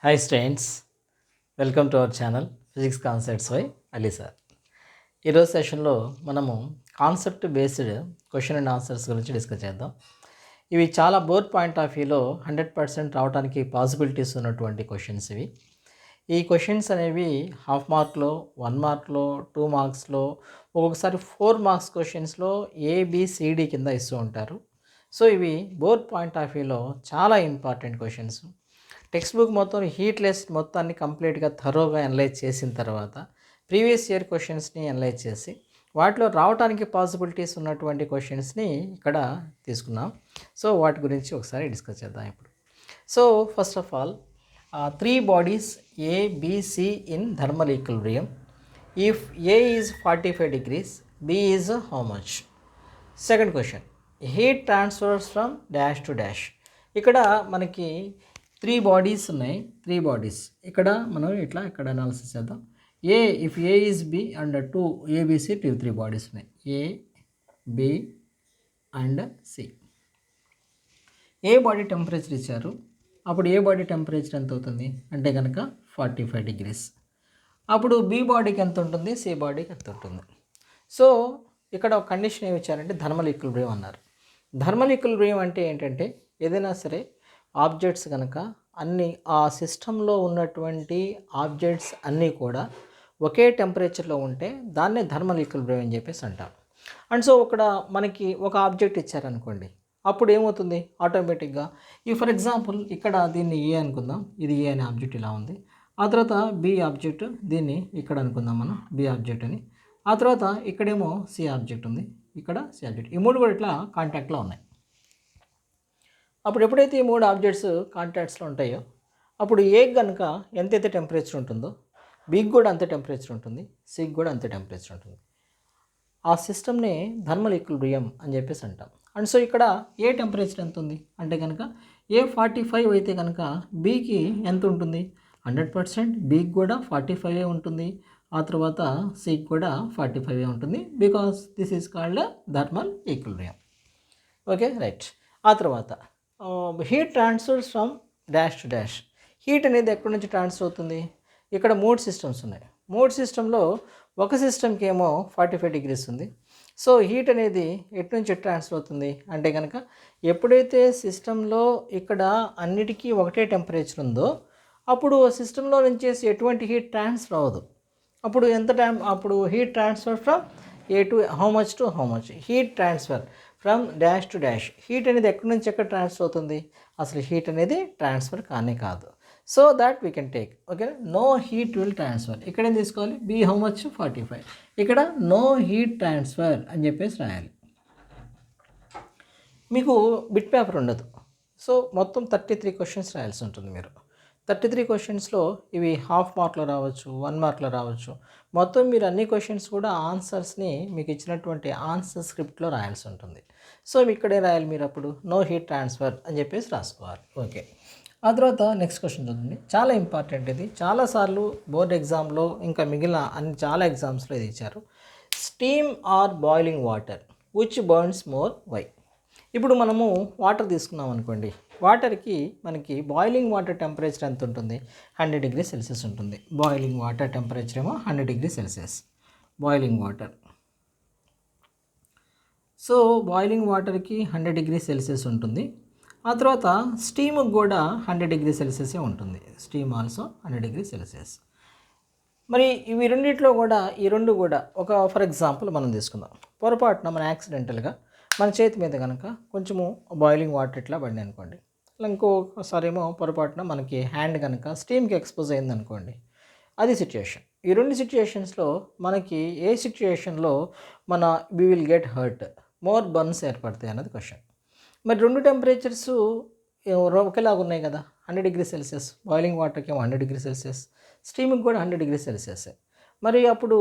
Hi students, welcome to our channel physics concepts by Ali sir. ఈరోజు సెషన్లో మనము concept based question and answers గురించి discuss చేద్దాం. ఇవి చాలా బోర్డ్ పాయింట్ ఆఫ్ వ్యూలో 100% రావడానికి పాసిబిలిటీస్ ఉన్నటువంటి క్వశ్చన్స్ ఇవి. ఈ క్వశ్చన్స్ అనేవి హాఫ్ మార్క్లో, 1 మార్క్లో, 2 మార్క్స్లో, ఒక్కొక్కసారి 4 మార్క్స్ క్వశ్చన్స్లో ఏబిసిడి కింద ఇస్తూ ఉంటారు. సో ఇవి బోర్డ్ పాయింట్ ఆఫ్ వ్యూలో చాలా ఇంపార్టెంట్ క్వశ్చన్స్. టెక్స్ట్ బుక్ మొత్తం హీట్ లిస్ట్ మొత్తాన్ని కంప్లీట్గా థరోగా అనలైజ్ చేసిన తర్వాత ప్రీవియస్ ఇయర్ క్వశ్చన్స్ని అనలైజ్ చేసి వాటిలో రావడానికి పాసిబిలిటీస్ ఉన్నటువంటి క్వశ్చన్స్ని ఇక్కడ తీసుకున్నాం. సో వాటి గురించి ఒకసారి డిస్కస్ చేద్దాం ఇప్పుడు. So first of all 3 bodies A B C in thermal equilibrium. If A is 45 degrees, B is how much? Second question, heat transfers from dash to dash. ఇక్కడ మనకి 3 బాడీస్ ఉన్నాయి. 3 బాడీస్ ఇక్కడ మనం ఇక్కడ అనాలిసిస్ చేద్దాం. If A is B and 2 ABC 3 bodies ఉన్నాయి, A B and C. A body temperature ఇచ్చారు, అప్పుడు ఏ బాడీ టెంపరేచర్ ఎంత అవుతుంది అంటే కనుక 45 degrees. అప్పుడు బి బాడీకి ఎంత ఉంటుంది, సి బాడీకి ఎంత ఉంటుంది. సో ఇక్కడ ఒక కండిషన్ ఏమి ఇచ్చారంటే థర్మల్ ఈక్విలిబ్రియం అన్నారు. థర్మల్ ఈక్విలిబ్రియం అంటే ఏంటంటే ఏదైనా సరే ఆబ్జెక్ట్స్ కనుక అన్నీ ఆ సిస్టంలో ఉన్నటువంటి ఆబ్జెక్ట్స్ అన్నీ కూడా ఒకే టెంపరేచర్లో ఉంటే దాన్నే థర్మల్ ఈక్విలిబ్రియం అని చెప్పేసి అంటాం. అండ్ సో ఇక్కడ మనకి ఒక ఆబ్జెక్ట్ ఇచ్చారనుకోండి, అప్పుడు ఏమవుతుంది ఆటోమేటిక్గా ఫర్ ఎగ్జాంపుల్ ఇక్కడ దీన్ని ఏ అనుకుందాం, ఇది ఏ అనే ఆబ్జెక్ట్ ఇలా ఉంది. ఆ తర్వాత బి ఆబ్జెక్ట్, దీన్ని ఇక్కడ అనుకుందాం మనం బి ఆబ్జెక్ట్ అని. ఆ తర్వాత ఇక్కడేమో సి ఆబ్జెక్ట్ ఉంది, ఇక్కడ సి ఆబ్జెక్ట్. ఈ 3 కూడా ఇట్లా కాంటాక్ట్లో ఉన్నాయి. అప్పుడు ఎప్పుడైతే ఈ 3 ఆబ్జెక్ట్స్ కాంటాక్ట్స్లో ఉంటాయో అప్పుడు ఏ కనుక ఎంతైతే టెంపరేచర్ ఉంటుందో బికి కూడా అంతే టెంపరేచర్ ఉంటుంది, సికి కూడా అంతే టెంపరేచర్ ఉంటుంది. ఆ సిస్టమ్ని థర్మల్ ఈక్విలిబ్రియం అని చెప్పేసి అంటాం. అండ్ సో ఇక్కడ ఏ టెంపరేచర్ ఎంత ఉంది అంటే కనుక ఏ 45 అయితే కనుక బికి ఎంత ఉంటుంది 100%, బికి కూడా 45 ఉంటుంది. ఆ తర్వాత సికి కూడా 45 ఉంటుంది, because this is called thermal equilibrium. Okay right. ఆ తర్వాత heat transfers from dash to dash. Heat అనేది ఎక్కడి నుంచి ట్రాన్స్ఫర్ అవుతుంది, ఇక్కడ 3 సిస్టమ్స్ ఉన్నాయి. 3 సిస్టంలో ఒక సిస్టమ్కి ఏమో 45 degrees ఉంది. సో హీట్ అనేది ఎటు నుంచి ట్రాన్స్ఫర్ అవుతుంది అంటే కనుక ఎప్పుడైతే సిస్టంలో ఇక్కడ అన్నిటికీ ఒకటే టెంపరేచర్ ఉందో అప్పుడు సిస్టంలో నుంచి ఎటువంటి హీట్ ట్రాన్స్ఫర్ అవ్వదు. అప్పుడు ఎంత టైం, అప్పుడు heat transfer from A to how much to how much. Heat transfer from dash to dash. Heat అనేది ఎక్కడి నుంచి ఎక్కడ ట్రాన్స్ఫర్ అవుతుంది, అసలు హీట్ అనేది ట్రాన్స్ఫర్ కానే కాదు. So that we can take okay, no heat will transfer. ఇక్కడ ఏం తీసుకోవాలి, బి హౌ మచ్ 45, ఇక్కడ నో హీట్ ట్రాన్స్ఫర్ అని చెప్పేసి రాయాలి. మీకు బిట్ పేపర్ ఉండదు, సో మొత్తం 33 క్వశ్చన్స్ రాయాల్సి ఉంటుంది. మీరు 33 క్వశ్చన్స్లో ఇవి హాఫ్ మార్క్లో రావచ్చు, 1 మార్క్లో రావచ్చు. మొత్తం మీరు అన్ని క్వశ్చన్స్ కూడా ఆన్సర్స్ని మీకు ఇచ్చినటువంటి ఆన్సర్ స్క్రిప్ట్లో రాయాల్సి ఉంటుంది. సో ఇక్కడే రాయాలి మీరు, అప్పుడు నో హీట్ ట్రాన్స్ఫర్ అని చెప్పేసి రాసుకోవాలి. ఓకే. ఆ తర్వాత నెక్స్ట్ క్వశ్చన్ చూడండి, చాలా ఇంపార్టెంట్ ఇది. చాలాసార్లు బోర్డ్ ఎగ్జామ్లో ఇంకా మిగిలిన చాలా ఎగ్జామ్స్లో ఇది ఇచ్చారు. Steam or boiling water which burns more why. ఇప్పుడు మనము వాటర్ తీసుకున్నాం అనుకోండి, వాటర్కి మనకి బాయిలింగ్ వాటర్ టెంపరేచర్ ఎంత ఉంటుంది 100 degrees Celsius ఉంటుంది. బాయిలింగ్ వాటర్ టెంపరేచర్ ఏమో 100 degrees Celsius boiling water. So boiling వాటర్కి 100 degrees Celsius ఉంటుంది. ఆ తర్వాత స్టీమ్కి కూడా 100 degrees Celsius ఉంటుంది. Steam also 100 degrees Celsius. మరి ఇవి రెండిట్లో కూడా ఈ రెండు కూడా ఒక ఫర్ ఎగ్జాంపుల్ మనం తీసుకుందాం, పొరపాటున మన యాక్సిడెంటల్గా మన చేతి మీద కనుక కొంచెము బాయిలింగ్ వాటర్ ఇట్లా పడినాయి అనుకోండి, ఇంకోసారి ఏమో పొరపాటున మనకి హ్యాండ్ కనుక స్టీమ్కి ఎక్స్పోజ్ అయింది అనుకోండి, అది సిచ్యుయేషన్. ఈ రెండు సిచ్యుయేషన్స్లో మనకి ఏ సిచ్యుయేషన్లో మన we will get hurt, more burns ఏర్పడతాయి అన్నది క్వశ్చన్. మరి రెండు టెంపరేచర్స్ ఒకేలాగా ఉన్నాయి కదా, 100 degrees Celsius. బాయిలింగ్ వాటర్కి ఏమో 100 degrees Celsius, స్టీమ్కి కూడా 100 degrees Celsius. మరి అప్పుడు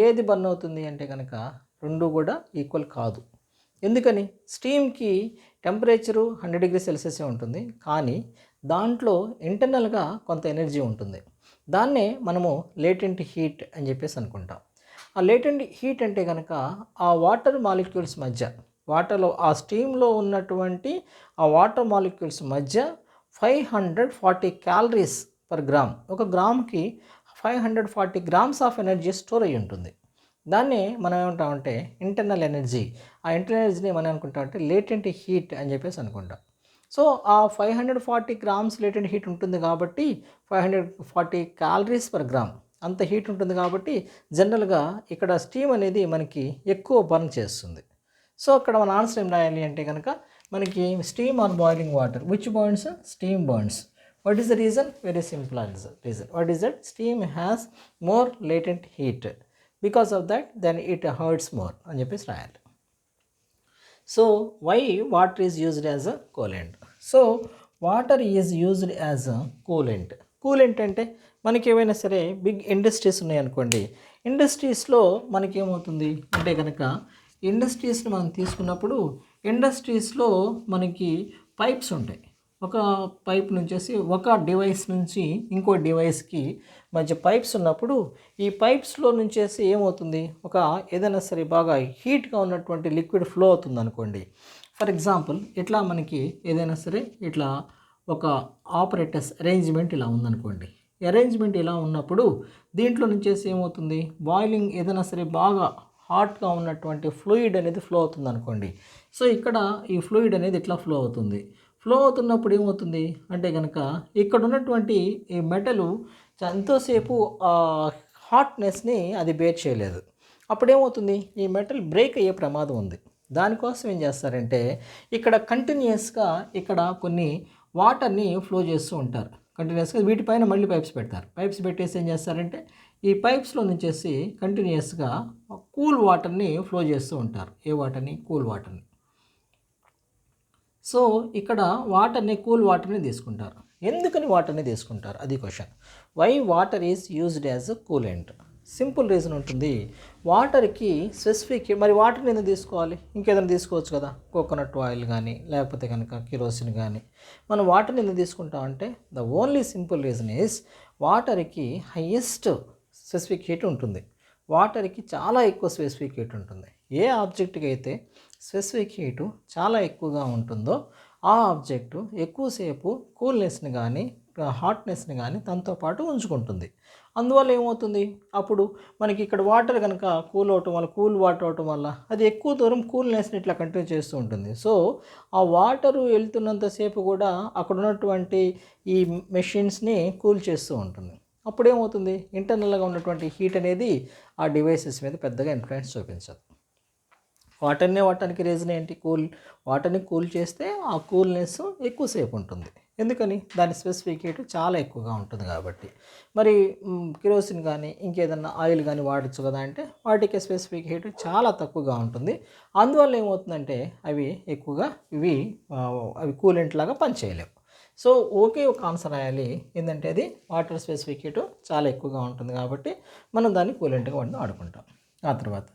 ఏది బర్న్ అవుతుంది అంటే కనుక రెండు కూడా ఈక్వల్ కాదు. ఎందుకని, స్టీమ్కి టెంపరేచరు 100 degrees Celsius ఉంటుంది, కానీ దాంట్లో ఇంటర్నల్గా కొంత ఎనర్జీ ఉంటుంది. దాన్నే మనము లేటెంట్ హీట్ అని చెప్పేసి అనుకుంటాం. ఆ లేటెంట్ హీట్ అంటే కనుక ఆ వాటర్ మాలిక్యూల్స్ మధ్య, వాటర్లో ఆ స్టీమ్లో ఉన్నటువంటి ఆ వాటర్ మాలిక్యూల్స్ మధ్య 540 calories పర్ గ్రామ్. ఒక గ్రామ్కి 540 గ్రామ్స్ ఆఫ్ ఎనర్జీ స్టోర్ అయ్యి ఉంటుంది. దాన్ని మనం ఏమంటామంటే ఇంటర్నల్ ఎనర్జీ. ఆ ఇంటర్నల్ ఎనర్జీని మనం అనుకుంటామంటే లేటెంట్ హీట్ అని చెప్పేసి అనుకుంటాం. సో ఆ 540 గ్రామ్స్ లేటెంట్ హీట్ ఉంటుంది కాబట్టి 540 క్యాలరీస్ పర్ గ్రామ్ అంత హీట్ ఉంటుంది కాబట్టి జనరల్గా ఇక్కడ స్టీమ్ అనేది మనకి ఎక్కువ బర్న్ చేస్తుంది. సో అక్కడ మన ఆన్సర్ ఏం రాయాలి అంటే కనుక మనకి steam or boiling water which burns? Steam burns. What is the reason? Very simple reason. What is that? Steam has more latent heat, because of that then it hurts more అని చెప్పేసి రాయాలి. So why water is used as a coolant? So water is used as a coolant. Coolant అంటే మనకి ఏమైనా సరే big industries ఉన్నాయనుకోండి, ఇండస్ట్రీస్లో మనకేమవుతుంది అంటే కనుక ఇండస్ట్రీస్ని మనం తీసుకున్నప్పుడు ఇండస్ట్రీస్లో మనకి పైప్స్ ఉంటాయి. ఒక పైప్ నుంచేసి ఒక డివైస్ నుంచి ఇంకో డివైస్కి మధ్య పైప్స్ ఉన్నప్పుడు ఈ పైప్స్లో నుంచేసి ఏమవుతుంది, ఒక ఏదైనా సరే బాగా హీట్గా ఉన్నటువంటి లిక్విడ్ ఫ్లో అవుతుంది అనుకోండి. ఫర్ ఎగ్జాంపుల్ ఇట్లా మనకి ఏదైనా సరే ఇట్లా ఒక ఆపరేటర్స్ అరేంజ్మెంట్ ఇలా ఉందనుకోండి. అరేంజ్మెంట్ ఇలా ఉన్నప్పుడు దీంట్లో నుంచేసి ఏమవుతుంది, బాయిలింగ్ ఏదైనా సరే బాగా హాట్గా ఉన్నటువంటి ఫ్లూయిడ్ అనేది ఫ్లో అవుతుంది అనుకోండి. సో ఇక్కడ ఈ ఫ్లూయిడ్ అనేది ఇట్లా ఫ్లో అవుతుంది. ఫ్లో అవుతున్నప్పుడు ఏమవుతుంది అంటే కనుక ఇక్కడ ఉన్నటువంటి ఈ మెటలు ఎంతోసేపు హాట్నెస్ని అది బేర్ చేయలేదు. అప్పుడేమవుతుంది, ఈ మెటల్ బ్రేక్ అయ్యే ప్రమాదం ఉంది. దానికోసం ఏం చేస్తారంటే ఇక్కడ కంటిన్యూస్గా ఇక్కడ కొన్ని వాటర్ని ఫ్లో చేస్తూ ఉంటారు. కంటిన్యూస్గా వీటిపైన మళ్ళీ పైప్స్ పెడతారు. పైప్స్ పెట్టేసి ఏం చేస్తారంటే ఈ పైప్స్లో నుంచేసి కంటిన్యూస్గా కూల్ వాటర్ని ఫ్లో చేస్తూ ఉంటారు. ఏ వాటర్ని? కూల్ వాటర్ని. సో ఇక్కడ వాటర్ని, కూల్ వాటర్ని తీసుకుంటారు. ఎందుకని వాటర్ని తీసుకుంటారు? అది question. Why water is used as a coolant? Simple reason ఉంటుంది. వాటర్కి స్పెసిఫిక్, మరి వాటర్ని ఎందుకు తీసుకోవాలి? ఇంకేదైనా తీసుకోవచ్చు కదా, కోకోనట్ ఆయిల్ కానీ లేకపోతే కనుక కిరోసిన్ కానీ. మనం వాటర్ని ఎందుకు తీసుకుంటామంటే the only simple reason is వాటర్కి హయ్యెస్ట్ స్పెసిఫిక్ హీట్ ఉంటుంది. వాటర్కి చాలా ఎక్కువ స్పెసిఫిక్ హీట్ ఉంటుంది. ఏ ఆబ్జెక్ట్కి అయితే స్పెసిఫిక్ హీటు చాలా ఎక్కువగా ఉంటుందో ఆ ఆబ్జెక్టు ఎక్కువసేపు కూల్నెస్ని కానీ హాట్నెస్ని కానీ తనతో పాటు ఉంచుకుంటుంది. అందువల్ల ఏమవుతుంది, అప్పుడు మనకి ఇక్కడ వాటర్ కనుక కూల్ అవటం వల్ల, కూల్ వాటర్ అవటం వల్ల అది ఎక్కువ దూరం కూల్నెస్ని ఇట్లా కంటిన్యూ చేస్తూ ఉంటుంది. సో ఆ వాటరు వెళ్తున్నంతసేపు కూడా అక్కడ ఉన్నటువంటి ఈ మెషిన్స్ని కూల్ చేస్తూ ఉంటుంది. అప్పుడు ఏమవుతుంది, ఇంటర్నల్గా ఉన్నటువంటి హీట్ అనేది ఆ డివైసెస్ మీద పెద్దగా ఇన్ఫ్లుయెన్స్ చూపించదు. వాటర్ని వాడటానికి రీజన్ ఏంటి? వాటర్ని కూల్ చేస్తే ఆ కూల్నెస్ ఎక్కువసేపు ఉంటుంది. ఎందుకని? దాని స్పెసిఫిక్ హీట్ చాలా ఎక్కువగా ఉంటుంది కాబట్టి. మరి కిరోసిన్ కానీ ఇంకేదన్నా ఆయిల్ కానీ వాడచ్చు కదా అంటే వాటికి స్పెసిఫిక్ హీట్ చాలా తక్కువగా ఉంటుంది. అందువల్ల ఏమవుతుందంటే అవి ఎక్కువగా అవి కూలెంట్ లాగా పనిచేయలేవు. సో ఓకే, ఒక ఆన్సర్ రాయాలి. ఏంటంటే అది వాటర్ స్పెసిఫిక్ హీట్ చాలా ఎక్కువగా ఉంటుంది కాబట్టి మనం దాన్ని కూలెంట్గా వాడుకుంటాం. ఆ తర్వాత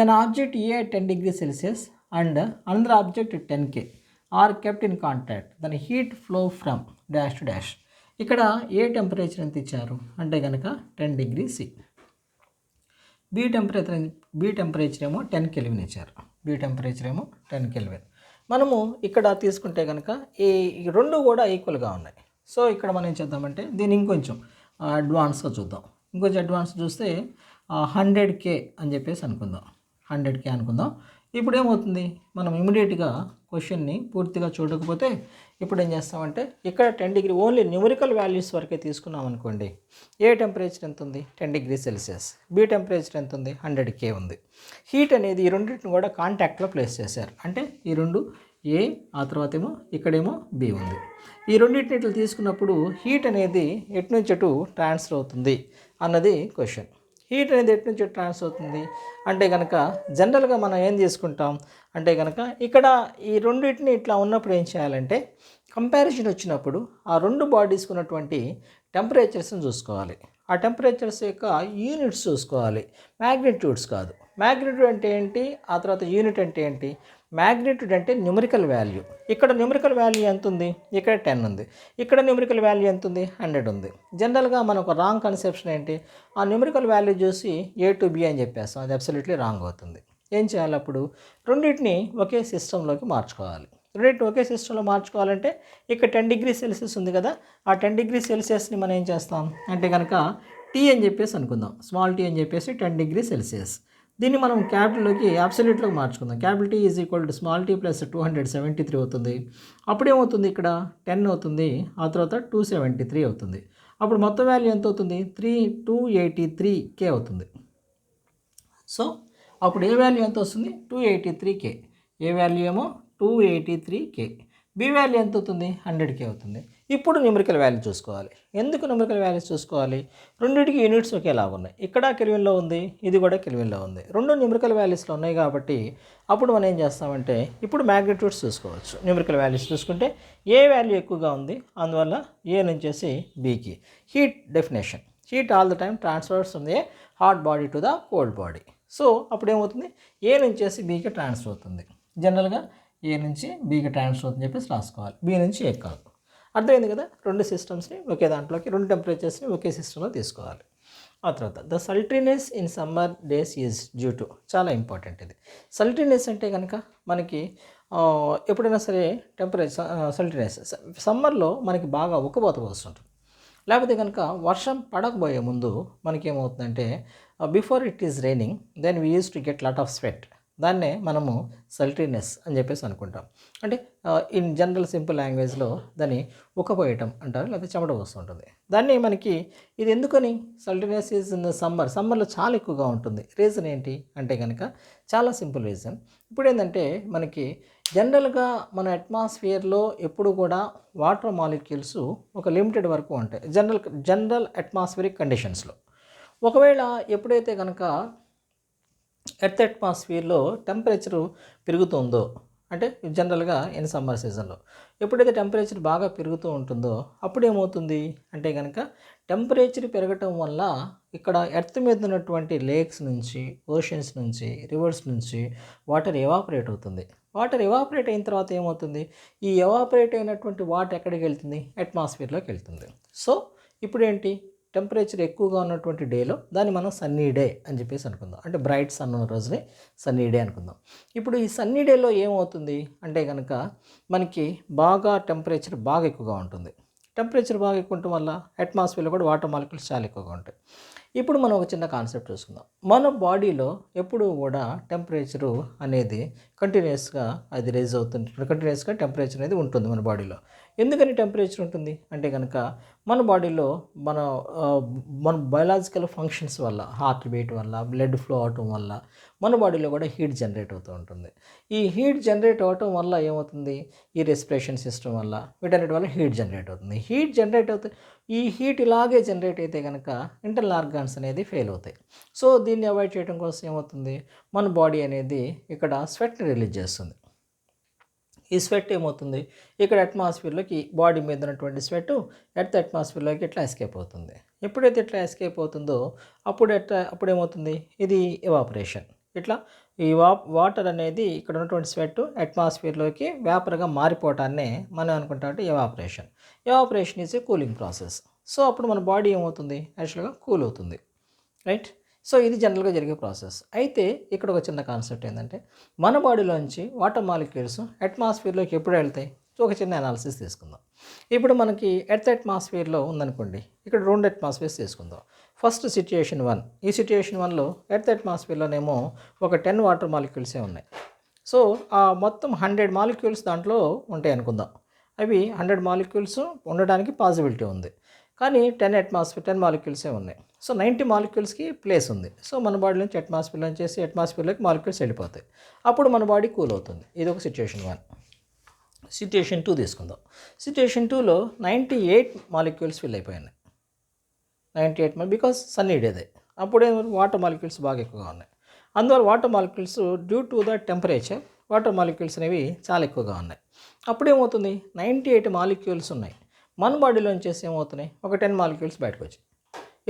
an object A at 10 degrees Celsius and another object at 10 K are kept in contact, then heat flow from dash to dash. ఇక్కడ ఏ టెంపరేచర్ ఎంత ఇచ్చారు అంటే కనుక 10 డిగ్రీ సి. బి టెంపరేచర్ ఏమో 10 కెల్విన్ ఇచ్చారు. బి టెంపరేచర్ ఏమో 10 కెల్విన్. మనము ఇక్కడ తీసుకుంటే కనుక ఈ రెండు కూడా ఈక్వల్గా ఉన్నాయి. సో ఇక్కడ మనం ఏం చేద్దామంటే దీన్ని ఇంకొంచెం అడ్వాన్స్గా చూద్దాం. ఇంకొంచెం అడ్వాన్స్ చూస్తే 100K అని చెప్పేసి అనుకుందాం. 100K అనుకుందాం. ఇప్పుడు ఏమవుతుంది, మనం ఇమీడియట్గా క్వశ్చన్ని పూర్తిగా చూడకపోతే ఇప్పుడు ఏం చేస్తామంటే ఇక్కడ 10 డిగ్రీ ఓన్లీ న్యూమరికల్ వాల్యూస్ వరకే తీసుకున్నాం అనుకోండి. ఏ టెంపరేచర్ ఎంత ఉంది? 10 డిగ్రీ సెల్సియస్. బి టెంపరేచర్ ఎంత ఉంది? 100K ఉంది. హీట్ అనేది ఈ రెండింటిని కూడా కాంటాక్ట్లో ప్లేస్ చేశారు. అంటే ఈ రెండు ఏ, ఆ తర్వాత ఏమో ఇక్కడేమో బి ఉంది. ఈ రెండింటిని ఇట్లా తీసుకున్నప్పుడు హీట్ అనేది ఎటు నుంచి ఎటు ట్రాన్స్ఫర్ అవుతుంది అన్నది క్వశ్చన్. హీట్ అనేది ఎటు నుంచి ట్రాన్స్ఫర్ అవుతుంది అంటే కనుక జనరల్గా మనం ఏం తీసుకుంటాం అంటే కనుక ఇక్కడ ఈ రెండింటిని ఇట్లా ఉన్నప్పుడు ఏం చేయాలంటే కంపారిజన్ వచ్చినప్పుడు ఆ రెండు బాడీస్కి ఉన్నటువంటి టెంపరేచర్స్ని చూసుకోవాలి. ఆ టెంపరేచర్స్ యొక్క యూనిట్స్ చూసుకోవాలి, మ్యాగ్నిట్యూడ్స్ కాదు. మ్యాగ్నిట్యూడ్ అంటే ఏంటి, ఆ తర్వాత యూనిట్ అంటే ఏంటి? మ్యాగ్నిట్యూడ్ అంటే న్యూమరికల్ వాల్యూ. ఇక్కడ న్యూమరికల్ వాల్యూ ఎంత ఉంది? ఇక్కడ 10 ఉంది. ఇక్కడ న్యూమరికల్ వాల్యూ ఎంత ఉంది? 100 ఉంది. జనరల్గా మనకు రాంగ్ కన్సెప్షన్ ఏంటి, ఆ న్యూమరికల్ వాల్యూ చూసి ఏ టు బి అని చెప్పేస్తాం. అది అబ్సల్యూట్లీ రాంగ్ అవుతుంది. ఏం చేయాలి, అప్పుడు రెండింటిని ఒకే సిస్టంలోకి మార్చుకోవాలి. రెండింటిని ఒకే సిస్టంలో మార్చుకోవాలంటే ఇక్కడ 10 డిగ్రీ సెల్సియస్ ఉంది కదా, ఆ 10 డిగ్రీ సెల్సియస్ని మనం ఏం చేస్తాం అంటే కనుక టీ అని చెప్పేసి అనుకుందాం, స్మాల్ టీ అని చెప్పేసి 10 డిగ్రీ సెల్సియస్. దీన్ని మనం క్యాపిటల్లోకి అబ్సల్యూట్లోకి మార్చుకుందాం. Capital T is equal to small T plus 273 అవుతుంది. అప్పుడేమవుతుంది, ఇక్కడ 10 అవుతుంది, ఆ తర్వాత 273 అవుతుంది. అప్పుడు మొత్తం వాల్యూ ఎంత అవుతుంది, 283K అవుతుంది. సో అప్పుడు ఏ వాల్యూ ఎంత వస్తుంది, 283K. ఏ వాల్యూ ఏమో 283K. బి వాల్యూ ఎంత అవుతుంది, 100K అవుతుంది. ఇప్పుడు న్యూమరికల్ వాల్యూ చూసుకోవాలి. ఎందుకు న్యూమరికల్ వాల్యూస్ చూసుకోవాలి, రెండింటికి యూనిట్స్ ఒకేలాగా ఉన్నాయి. ఇక్కడ కెల్విన్లో ఉంది, ఇది కూడా కెల్విన్లో ఉంది, రెండు న్యూమరికల్ వాల్యూస్లో ఉన్నాయి కాబట్టి అప్పుడు మనం ఏం చేస్తామంటే ఇప్పుడు మ్యాగ్నిట్యూడ్స్ చూసుకోవచ్చు. న్యూమరికల్ వాల్యూస్ చూసుకుంటే ఏ వాల్యూ ఎక్కువగా ఉంది, అందువల్ల ఏ నుంచేసి బీకి. Heat definition, heat all the time transfers from the hot body to the cold body. So అప్పుడు ఏమవుతుంది, ఏ నుంచేసి బీకి ట్రాన్స్ఫర్ అవుతుంది. జనరల్గా ఏ నుంచి బీకి ట్రాన్స్ఫర్ అవుతుందని చెప్పేసి రాసుకోవాలి, బి నుంచి ఏ కాదు. అర్థమైంది కదా, రెండు సిస్టమ్స్ని ఒకే దాంట్లోకి, రెండు టెంపరేచర్స్ని ఒకే సిస్టంలో తీసుకోవాలి. ఆ తర్వాత the sultriness in summer days is due to, చాలా ఇంపార్టెంట్ ఇది. సల్ట్రీనెస్ అంటే కనుక మనకి ఎప్పుడైనా సరే టెంపరేచర్ సల్ట్రీనెస్ సమ్మర్లో మనకి బాగా ఉక్కబోత వస్తుంటుంది. లేకపోతే కనుక వర్షం పడకపోయే ముందు మనకేమవుతుందంటే before it is raining then we use to get lot of sweat. దాన్నే మనము సల్ట్రీనెస్ అని చెప్పేసి అనుకుంటాం. అంటే ఇన్ జనరల్ సింపుల్ లాంగ్వేజ్లో దాన్ని ఉక్కపోయటం అంటారు, లేకపోతే చెమట వస్తుంటుంది. దాన్ని మనకి ఇది ఎందుకని సల్ట్రీనెస్ ఈజ్ ఇన్ ద సమ్మర్లో చాలా ఎక్కువగా ఉంటుంది. రీజన్ ఏంటి అంటే కనుక చాలా సింపుల్ రీజన్. ఇప్పుడు ఏంటంటే మనకి జనరల్గా మన అట్మాస్ఫియర్లో ఎప్పుడు కూడా వాటర్ మాలిక్యూల్స్ ఒక లిమిటెడ్ వరకు ఉంటాయి జనరల్ అట్మాస్ఫియరిక్ కండిషన్స్లో. ఒకవేళ ఎప్పుడైతే కనుక ఎర్త్ అట్మాస్ఫియర్లో టెంపరేచరు పెరుగుతుందో, అంటే జనరల్గా ఇన్ సమ్మర్ సీజన్లో ఎప్పుడైతే టెంపరేచర్ బాగా పెరుగుతూ ఉంటుందో అప్పుడు ఏమవుతుంది అంటే కనుక టెంపరేచర్ పెరగటం వల్ల ఇక్కడ ఎర్త్ మీద ఉన్నటువంటి లేక్స్ నుంచి, ఓషన్స్ నుంచి, రివర్స్ నుంచి వాటర్ ఎవాపరేట్ అవుతుంది. వాటర్ ఎవాపరేట్ అయిన తర్వాత ఏమవుతుంది, ఈ ఎవాపరేట్ అయినటువంటి వాటర్ ఎక్కడికి వెళ్తుంది, అట్మాస్ఫియర్లోకి వెళ్తుంది. సో ఇప్పుడు ఏంటి, టెంపరేచర్ ఎక్కువగా ఉన్నటువంటి డేలో దాన్ని మనం సన్నీ డే అని చెప్పేసి అనుకుందాం. అంటే బ్రైట్ సన్ ఉన్న రోజునే సన్నీ డే అనుకుందాం. ఇప్పుడు ఈ సన్నీ డేలో ఏమవుతుంది అంటే కనుక మనకి బాగా టెంపరేచర్ బాగా ఎక్కువగా ఉంటుంది. టెంపరేచర్ బాగా ఎక్కువ ఉండటం వల్ల అట్మాస్ఫియర్లో కూడా వాటర్ మాలిక్యూల్స్ చాలా ఎక్కువగా ఉంటాయి. ఇప్పుడు మనం ఒక చిన్న కాన్సెప్ట్ చూసుకుందాం. మన బాడీలో ఎప్పుడూ కూడా టెంపరేచరు అనేది కంటిన్యూస్గా అది రైజ్ అవుతుంది, కంటిన్యూస్గా టెంపరేచర్ అనేది ఉంటుంది మన బాడీలో. ఎందుకని టెంపరేచర్ ఉంటుంది అంటే కనుక మన బాడీలో మన బయలాజికల్ ఫంక్షన్స్ వల్ల, హార్ట్ బీట్ వల్ల, బ్లడ్ ఫ్లో అవటం వల్ల మన బాడీలో కూడా హీట్ జనరేట్ అవుతూ ఉంటుంది. ఈ హీట్ జనరేట్ అవటం వల్ల ఏమవుతుంది, ఈ రెస్పిరేషన్ సిస్టమ్ వల్ల వీటన్నిటి వల్ల హీట్ జనరేట్ అవుతుంది. హీట్ జనరేట్ అవుతుంది, ఈ హీట్ ఇలాగే జనరేట్ అయితే కనుక ఇంటర్నల్ ఆర్గాన్స్ అనేది ఫెయిల్ అవుతాయి. సో దీన్ని అవాయిడ్ చేయడం కోసం ఏమవుతుంది, మన బాడీ అనేది ఇక్కడ స్వెట్ని రిలీజ్ చేస్తుంది. ఈ స్వెట్ ఏమవుతుంది, ఇక్కడ అట్మాస్ఫియర్లోకి బాడీ మీద ఉన్నటువంటి స్వెట్ ఎర్త్ అట్మాస్ఫియర్లోకి ఇట్లా ఎస్కేప్ అవుతుంది. ఎప్పుడైతే ఇట్లా ఎస్కేప్ అవుతుందో అప్పుడు ఏమవుతుంది, ఇది ఎవాపరేషన్. ఇట్లా ఈ వాటర్ అనేది ఇక్కడ ఉన్నటువంటి స్వెట్ అట్మాస్ఫియర్లోకి వేపర్గా మారిపోవటాన్నే మనం అనుకుంటామంటే evaporation. Evaporation is a cooling process. So అప్పుడు మన బాడీ ఏమవుతుంది, యాక్చువల్గా కూల్ అవుతుంది, రైట్. సో ఇది జనరల్గా జరిగే ప్రాసెస్. అయితే ఇక్కడ ఒక చిన్న కాన్సెప్ట్ ఏంటంటే మన బాడీలోంచి వాటర్ మాలిక్యూల్స్ అట్మాస్ఫియర్లోకి ఎప్పుడు వెళ్తాయి. సో ఒక చిన్న అనాలిసిస్ తీసుకుందాం. ఇప్పుడు మనకి ఎర్త్ అట్మాస్ఫియర్లో ఉందనుకోండి, ఇక్కడ 2 అట్మాస్ఫియర్స్ తీసుకుందాం. ఫస్ట్ సిచ్యుయేషన్ 1, ఈ సిచ్యుయేషన్ 1లో ఎర్త్ అట్మాస్ఫియర్లోనేమో ఒక 10 వాటర్ మాలిక్యూల్సే ఉన్నాయి. సో ఆ మొత్తం 100 మాలిక్యూల్స్ దాంట్లో ఉంటాయి అనుకుందాం. అవి 100 మాలిక్యూల్స్ ఉండడానికి పాసిబిలిటీ ఉంది, కానీ 10 మాలిక్యూల్సే ఉన్నాయి. సో 90 మాలిక్యూల్స్కి ప్లేస్ ఉంది. సో మన బాడీ నుంచి అట్మాస్ఫియర్లో చేసి అట్మాస్ఫియర్లోకి మాలిక్యూల్స్ వెళ్ళిపోతాయి. అప్పుడు మన బాడీ కూల్ అవుతుంది. ఇది ఒక సిచ్యుయేషన్ 1. సిచ్యుయేషన్ 2 తీసుకుందాం. సిచ్యుయేషన్ 2లో 98 మాలిక్యూల్స్ ఫిల్ అయిపోయాయి. 98 బికాస్ సన్నీ డేదే. అప్పుడే వాటర్ మాలిక్యూల్స్ బాగా ఎక్కువగా ఉన్నాయి. అందువల్ల water molecules due to the temperature water molecules అనేవి చాలా ఎక్కువగా ఉన్నాయి. అప్పుడేమవుతుంది, 98 మాలిక్యూల్స్ ఉన్నాయి. మన బాడీలో వచ్చేసి ఏమవుతున్నాయి, ఒక 10 మాలిక్యూల్స్ బయటకు వచ్చాయి.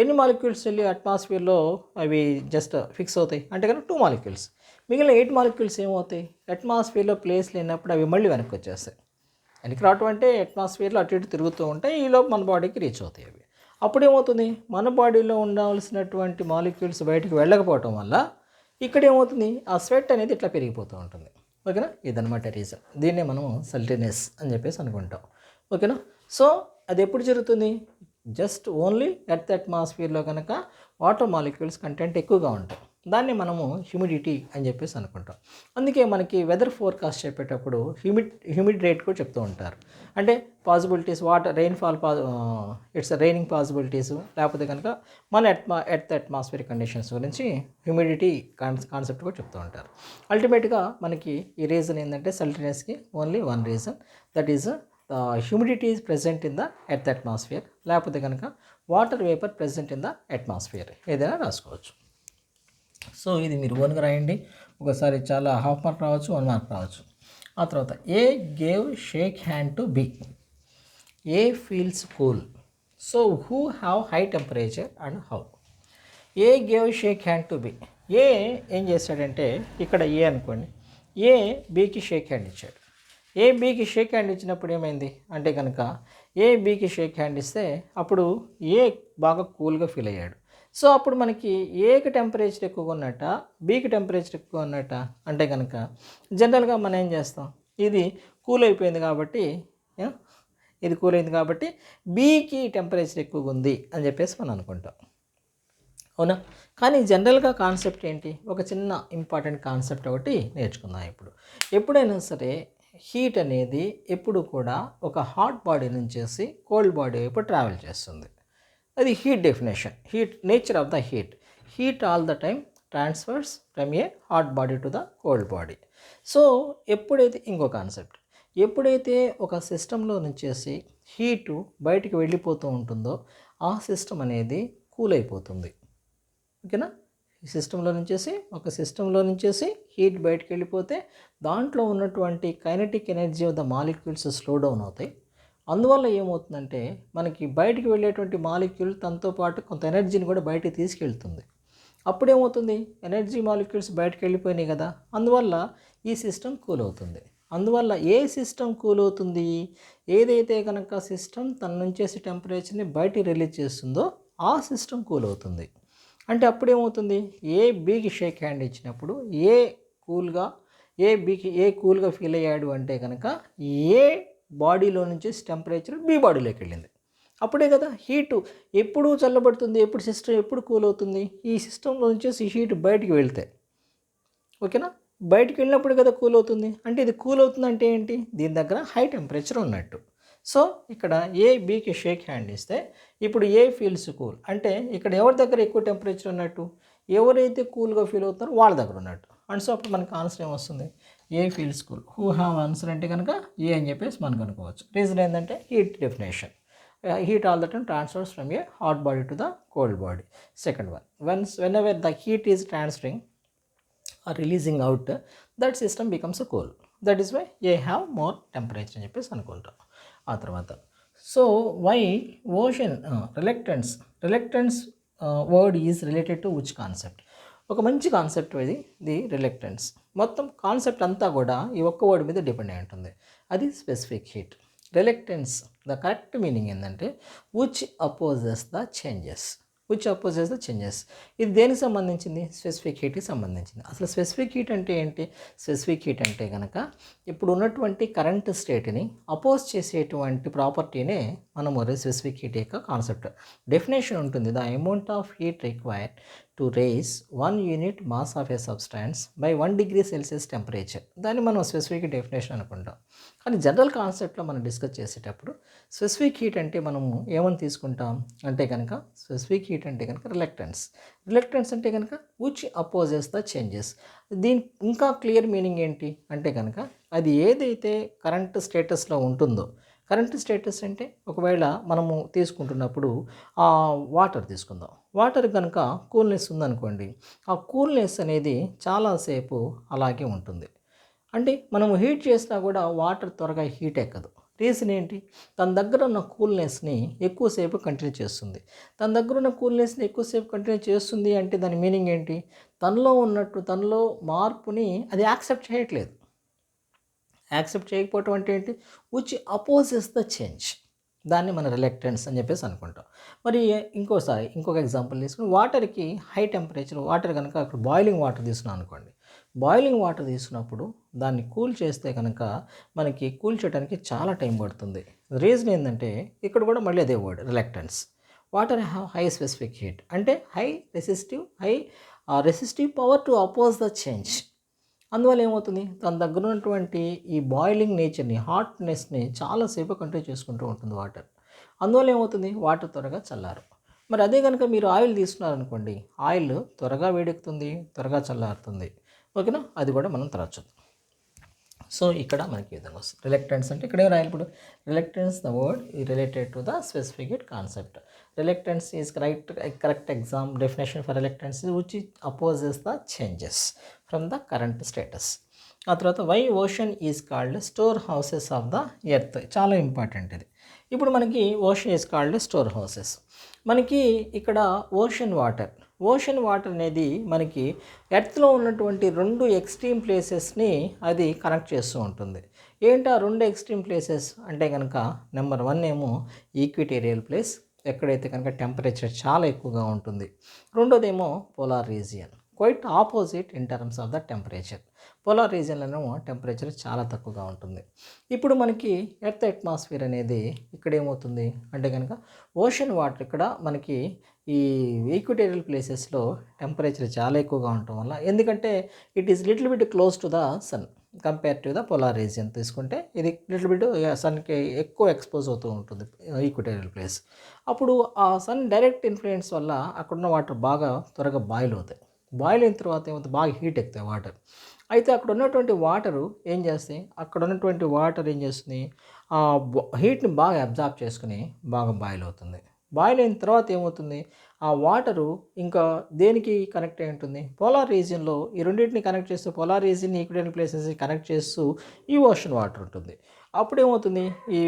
ఎన్ని మాలిక్యూల్స్ వెళ్ళి అట్మాస్ఫియర్లో అవి జస్ట్ ఫిక్స్ అవుతాయి అంటే కనుక 2 మాలిక్యూల్స్. మిగిలిన 8 మాలిక్యూల్స్ ఏమవుతాయి, అట్మాస్ఫియర్లో ప్లేస్ లేనప్పుడు అవి మళ్ళీ వెనక్కి వచ్చేస్తాయి. వెనక్కి రావటం అంటే అట్మాస్ఫియర్లో అటు ఇటు తిరుగుతూ ఉంటాయి, ఈలోపు మన బాడీకి రీచ్ అవుతాయి అవి. అప్పుడు ఏమవుతుంది, మన బాడీలో ఉండాల్సినటువంటి మాలిక్యూల్స్ బయటికి వెళ్ళకపోవటం వల్ల ఇక్కడ ఏమవుతుంది, ఆ స్వెట్ అనేది ఇట్లా పెరిగిపోతూ ఉంటుంది. ఓకేనా, ఇదనమాట రీజన్. దీన్నే మనం సల్టినెస్ అని చెప్పేసి అనుకుంటాం. ఓకేనా. సో అది ఎప్పుడు జరుగుతుంది, జస్ట్ ఓన్లీ ఎర్త్ అట్మాస్ఫియర్లో కనుక వాటర్ మాలిక్యూల్స్ కంటెంట్ ఎక్కువగా ఉంటాయి. దాన్ని మనము హ్యూమిడిటీ అని చెప్పేసి అనుకుంటాం. అందుకే మనకి వెదర్ ఫోర్కాస్ట్ చెప్పేటప్పుడు హ్యూమిడ్ రేట్ కూడా చెప్తూ ఉంటారు. అంటే possibilities water rainfall it's raining possibilities, లేకపోతే కనుక మన ఎర్త్ అట్మాస్ఫియర్ కండిషన్స్ గురించి హ్యూమిడిటీ కాన్సెప్ట్ కూడా చెప్తూ ఉంటారు. అల్టిమేట్గా మనకి ఈ రీజన్ ఏంటంటే సల్టినెస్కి only one reason, that is humidity is present in the earth atmosphere, లేకపోతే కనుక water vapour present in the atmosphere, ఏదైనా రాసుకోవచ్చు. సో ఇది మీరు ఓన్గా రాయండి. ఒకసారి చాలా హాఫ్ మార్క్ రావచ్చు, 1 మార్క్ రావచ్చు. ఆ తర్వాత A gave shake hand to B, A feels cool, so who have high temperature and how. A gave shake hand to B, A ఏం చేశాడంటే ఇక్కడ ఏ అనుకోండి, ఏ బీకి షేక్ హ్యాండ్ ఇచ్చాడు. ఏ బీకి షేక్ హ్యాండ్ ఇచ్చినప్పుడు ఏమైంది అంటే కనుక ఏ బీకి షేక్ హ్యాండ్ ఇస్తే అప్పుడు ఏ బాగా కూల్గా ఫీల్ అయ్యాడు. సో అప్పుడు మనకి ఏకి టెంపరేచర్ ఎక్కువగా ఉన్నట్ట, బీకి టెంపరేచర్ ఎక్కువ ఉన్నట్ట అంటే కనుక జనరల్గా మనం ఏం చేస్తాం, ఇది కూల్ అయిపోయింది కాబట్టి ఇది కూల్ అయింది కాబట్టి బీకి టెంపరేచర్ ఎక్కువగా ఉంది అని చెప్పేసి మనం అనుకుంటాం, అవునా. కానీ జనరల్గా కాన్సెప్ట్ ఏంటి, ఒక చిన్న ఇంపార్టెంట్ కాన్సెప్ట్ ఒకటి నేర్చుకుందాం. ఎప్పుడైనా సరే హీట్ అనేది ఎప్పుడు కూడా ఒక హాట్ బాడీ నుంచి కోల్డ్ బాడీ వైపు ట్రావెల్ చేస్తుంది. అది heat definition, heat nature of the heat all the time transfers from A hot body to the cold body. So ఎప్పుడైతే ఇంకో కాన్సెప్ట్, ఎప్పుడైతే ఒక సిస్టంలో నుంచి హీటు బయటికి వెళ్ళిపోతూ ఉంటుందో ఆ సిస్టమ్ అనేది కూల్ అయిపోతుంది. ఓకేనా, ఈ సిస్టంలో నుంచి హీట్ బయటకు వెళ్ళిపోతే దాంట్లో ఉన్నటువంటి kinetic energy of the molecules slow down అవుతాయి. అందువల్ల ఏమవుతుందంటే మనకి బయటికి వెళ్ళేటువంటి మాలిక్యూల్ తనతో పాటు కొంత ఎనర్జీని కూడా బయటికి తీసుకెళ్తుంది. అప్పుడేమవుతుంది, ఎనర్జీ మాలిక్యూల్స్ బయటకు వెళ్ళిపోయినాయి కదా, అందువల్ల ఈ సిస్టమ్ కూల్ అవుతుంది. అందువల్ల ఏ సిస్టమ్ కూల్ అవుతుంది, ఏదైతే కనుక సిస్టమ్ తన నుంచి టెంపరేచర్ని బయటికి రిలీజ్ చేస్తుందో ఆ సిస్టమ్ కూల్ అవుతుంది. అంటే అప్పుడేమవుతుంది, ఏ బీకి షేక్ హ్యాండ్ ఇచ్చినప్పుడు ఏ కూల్గా ఫీల్ అయ్యాడు అంటే కనుక ఏ బాడీలో నుంచి టెంపరేచర్ బి బాడీలోకి వెళ్ళింది. అప్పుడే కదా హీటు ఎప్పుడు చల్లబడుతుంది, సిస్టమ్ ఎప్పుడు కూల్ అవుతుంది, ఈ సిస్టంలో నుంచి హీట్ బయటికి వెళ్తే, ఓకేనా, బయటికి వెళ్ళినప్పుడు కదా కూల్ అవుతుంది. అంటే ఇది కూల్ అవుతుంది అంటే ఏంటి, దీని దగ్గర హై టెంపరేచర్ ఉన్నట్టు. సో ఇక్కడ ఏ బీకి షేక్ హ్యాండ్ ఇస్తే ఇప్పుడు ఏ ఫీల్స్ కూల్, అంటే ఇక్కడ ఎవరి దగ్గర ఎక్కువ టెంపరేచర్ ఉన్నట్టు, ఎవరైతే కూల్గా ఫీల్ అవుతారో వాళ్ళ దగ్గర ఉన్నట్టు. అండ్ సో అప్పుడు మనకి ఆన్సర్ ఏమొస్తుంది, A feels cool. Who have answer అంటే కనుక ఏ అని చెప్పేసి మనకు అనుకోవచ్చు. రీజన్ ఏంటంటే heat definition, heat all the time transfers from A hot body to the cold body. Second one, whenever the heat is transferring or releasing out, that system becomes a cool. That is why they have more temperature అని చెప్పేసి అనుకుంటాం. ఆ తర్వాత so why ocean reluctance word is related to which concept. ఒక మంచి concept ఇది, the reluctance. మొత్తం concept అంతా కూడా ఈ ఒక్క వర్డ్ మీద డిపెండ్ అయి ఉంటుంది, అది specific heat. Reluctance the correct meaning ఏంటంటే విచ్ అపోజెస్ ద చేంజెస్. ఇది దేనికి సంబంధించింది, స్పెసిఫిక్ హీట్కి సంబంధించింది. అసలు స్పెసిఫిక్ హీట్ అంటే ఏంటి, స్పెసిఫిక్ హీట్ అంటే కనుక ఇప్పుడు ఉన్నటువంటి కరెంట్ స్టేట్ని అపోజ్ చేసేటువంటి ప్రాపర్టీనే మనము స్పెసిఫిక్ హీట్ యొక్క కాన్సెప్ట్. డెఫినేషన్ ఉంటుంది, the amount of heat required to raise 1 unit mass of a substance by 1 degree Celsius temperature. దాన్ని మనం స్పెసిఫిక్ డెఫినేషన్ అనుకుంటాం. కానీ జనరల్ కాన్సెప్ట్లో మనం డిస్కస్ చేసేటప్పుడు స్పెసిఫిక్ హీట్ అంటే మనము ఏమని తీసుకుంటాం అంటే కనుక, స్పెసిఫిక్ హీట్ అంటే కనుక రిలక్టెన్స్ అంటే కనుక విచ్ అపోజెస్ ద చేంజెస్. దీని ఇంకా క్లియర్ మీనింగ్ ఏంటి అంటే కనుక అది ఏదైతే కరెంట్ స్టేటస్లో ఉంటుందో, కరెంట్ స్టేటస్ అంటే ఒకవేళ మనము తీసుకుంటున్నప్పుడు వాటర్ తీసుకుందాం, వాటర్ కనుక కూల్నెస్ ఉందనుకోండి, ఆ కూల్నెస్ అనేది చాలాసేపు అలాగే ఉంటుంది. అంటే మనము హీట్ చేసినా కూడా వాటర్ త్వరగా హీట్ ఎక్కదు. రీజన్ ఏంటి, తన దగ్గర ఉన్న కూల్నెస్ని ఎక్కువసేపు కంటిన్యూ చేస్తుంది. తన దగ్గర ఉన్న కూల్నెస్ని ఎక్కువసేపు కంటిన్యూ చేస్తుంది అంటే దాని మీనింగ్ ఏంటి, తనలో మార్పుని అది యాక్సెప్ట్ చేయట్లేదు. యాక్సెప్ట్ చేయకపోవటం అంటే ఏంటి, విచ్ అపోజెస్ ద చేంజ్, దాన్ని మన రిలక్టెన్స్ అని చెప్పేసి అనుకుంటాం. మరి ఇంకొక ఎగ్జాంపుల్ తీసుకుని, వాటర్కి హై టెంపరేచర్, వాటర్ కనుక అక్కడ బాయిలింగ్ వాటర్ తీసుకున్నాం అనుకోండి, బాయిలింగ్ వాటర్ తీసుకున్నప్పుడు దాన్ని కూల్ చేస్తే కనుక మనకి కూల్ చేయడానికి చాలా టైం పడుతుంది. రీజన్ ఏంటంటే ఇక్కడ కూడా మళ్ళీ అదే word reluctance. Water have high specific heat అంటే high resistive power to oppose the change. అందువల్ల ఏమవుతుంది, తన దగ్గర ఉన్నటువంటి ఈ బాయిలింగ్ నేచర్ని, హాట్నెస్ని చాలాసేపు కంట్రోల్ చేసుకుంటూ ఉంటుంది వాటర్. అందువల్ల ఏమవుతుంది, వాటర్ త్వరగా చల్లారు. మరి అదే కనుక మీరు ఆయిల్ తీసుకున్నారనుకోండి, ఆయిల్ త్వరగా వేడెక్కుతుంది, త్వరగా చల్లారుతుంది. ఓకేనా, అది కూడా మనం తర్వాత చూద్దాం. సో ఇక్కడ మనకి ఈ విధంగా వస్తుంది. రిలక్టెన్స్ అంటే ఇక్కడ ఏం రాయాలి ఇప్పుడు, reluctance the word related to the specific heat concept. Reluctance is correct exam definition for reluctance which opposes the changes from the current status. ఆ తర్వాత why ocean is called storehouses of the earth. చాలా important ఇది. ఇప్పుడు మనకి ocean is called storehouses. మనకి ఇక్కడ ocean water అనేది మనకి ఎర్త్లో ఉన్నటువంటి 2 ఎక్స్ట్రీమ్ ప్లేసెస్ని అది కనెక్ట్ చేస్తూ ఉంటుంది. ఏంటి ఆ 2 ఎక్స్ట్రీమ్ ప్లేసెస్ అంటే కనుక, నెంబర్ 1 ఏమో ఈక్విటేరియల్ ప్లేస్, ఎక్కడైతే కనుక టెంపరేచర్ చాలా ఎక్కువగా ఉంటుంది. రెండోదేమో polar region, quite opposite in terms of the temperature. Polar రీజియన్లోనేమో టెంపరేచర్ చాలా తక్కువగా ఉంటుంది. ఇప్పుడు మనకి ఎర్త్ అట్మాస్ఫియర్ అనేది ఇక్కడ ఏమవుతుంది అంటే కనుక, ఓషన్ వాటర్ ఇక్కడ మనకి ఈ ఈక్విటేరియల్ ప్లేసెస్లో టెంపరేచర్ చాలా ఎక్కువగా ఉండటం వల్ల, ఎందుకంటే it is little bit close to the sun compare to the polar region తీసుకుంటే, ఇది లిటిల్ బిట్ సన్కి ఎక్కువ ఎక్స్పోజ్ అవుతూ ఉంటుంది ఈక్విటోరియల్ ప్లేస్. అప్పుడు ఆ సన్ డైరెక్ట్ ఇన్ఫ్లుయెన్స్ వల్ల అక్కడున్న వాటర్ బాగా త్వరగా బాయిల్ అవుతాయి. బాయిల్ అయిన తర్వాత ఏమవుతుంది, బాగా హీట్ ఎక్కుతాయి వాటర్. అయితే అక్కడ ఉన్నటువంటి వాటరు ఏం చేస్తాయి, అక్కడ ఉన్నటువంటి వాటర్ ఏం చేస్తుంది, ఆ హీట్ని బాగా అబ్జార్బ్ చేసుకుని బాగా బాయిల్ అవుతుంది. బాయిల్ అయిన తర్వాత ఏమవుతుంది, ఆ వాటరు ఇంకా దేనికి కనెక్ట్ అయి ఉంటుంది, పోలార్ రీజియన్లో ఈ రెండింటిని కనెక్ట్ చేస్తూ, polar region equatorial places connect చేస్తూ ఈ ఓషన్ వాటర్ ఉంటుంది. అప్పుడు ఏమవుతుంది, ఈ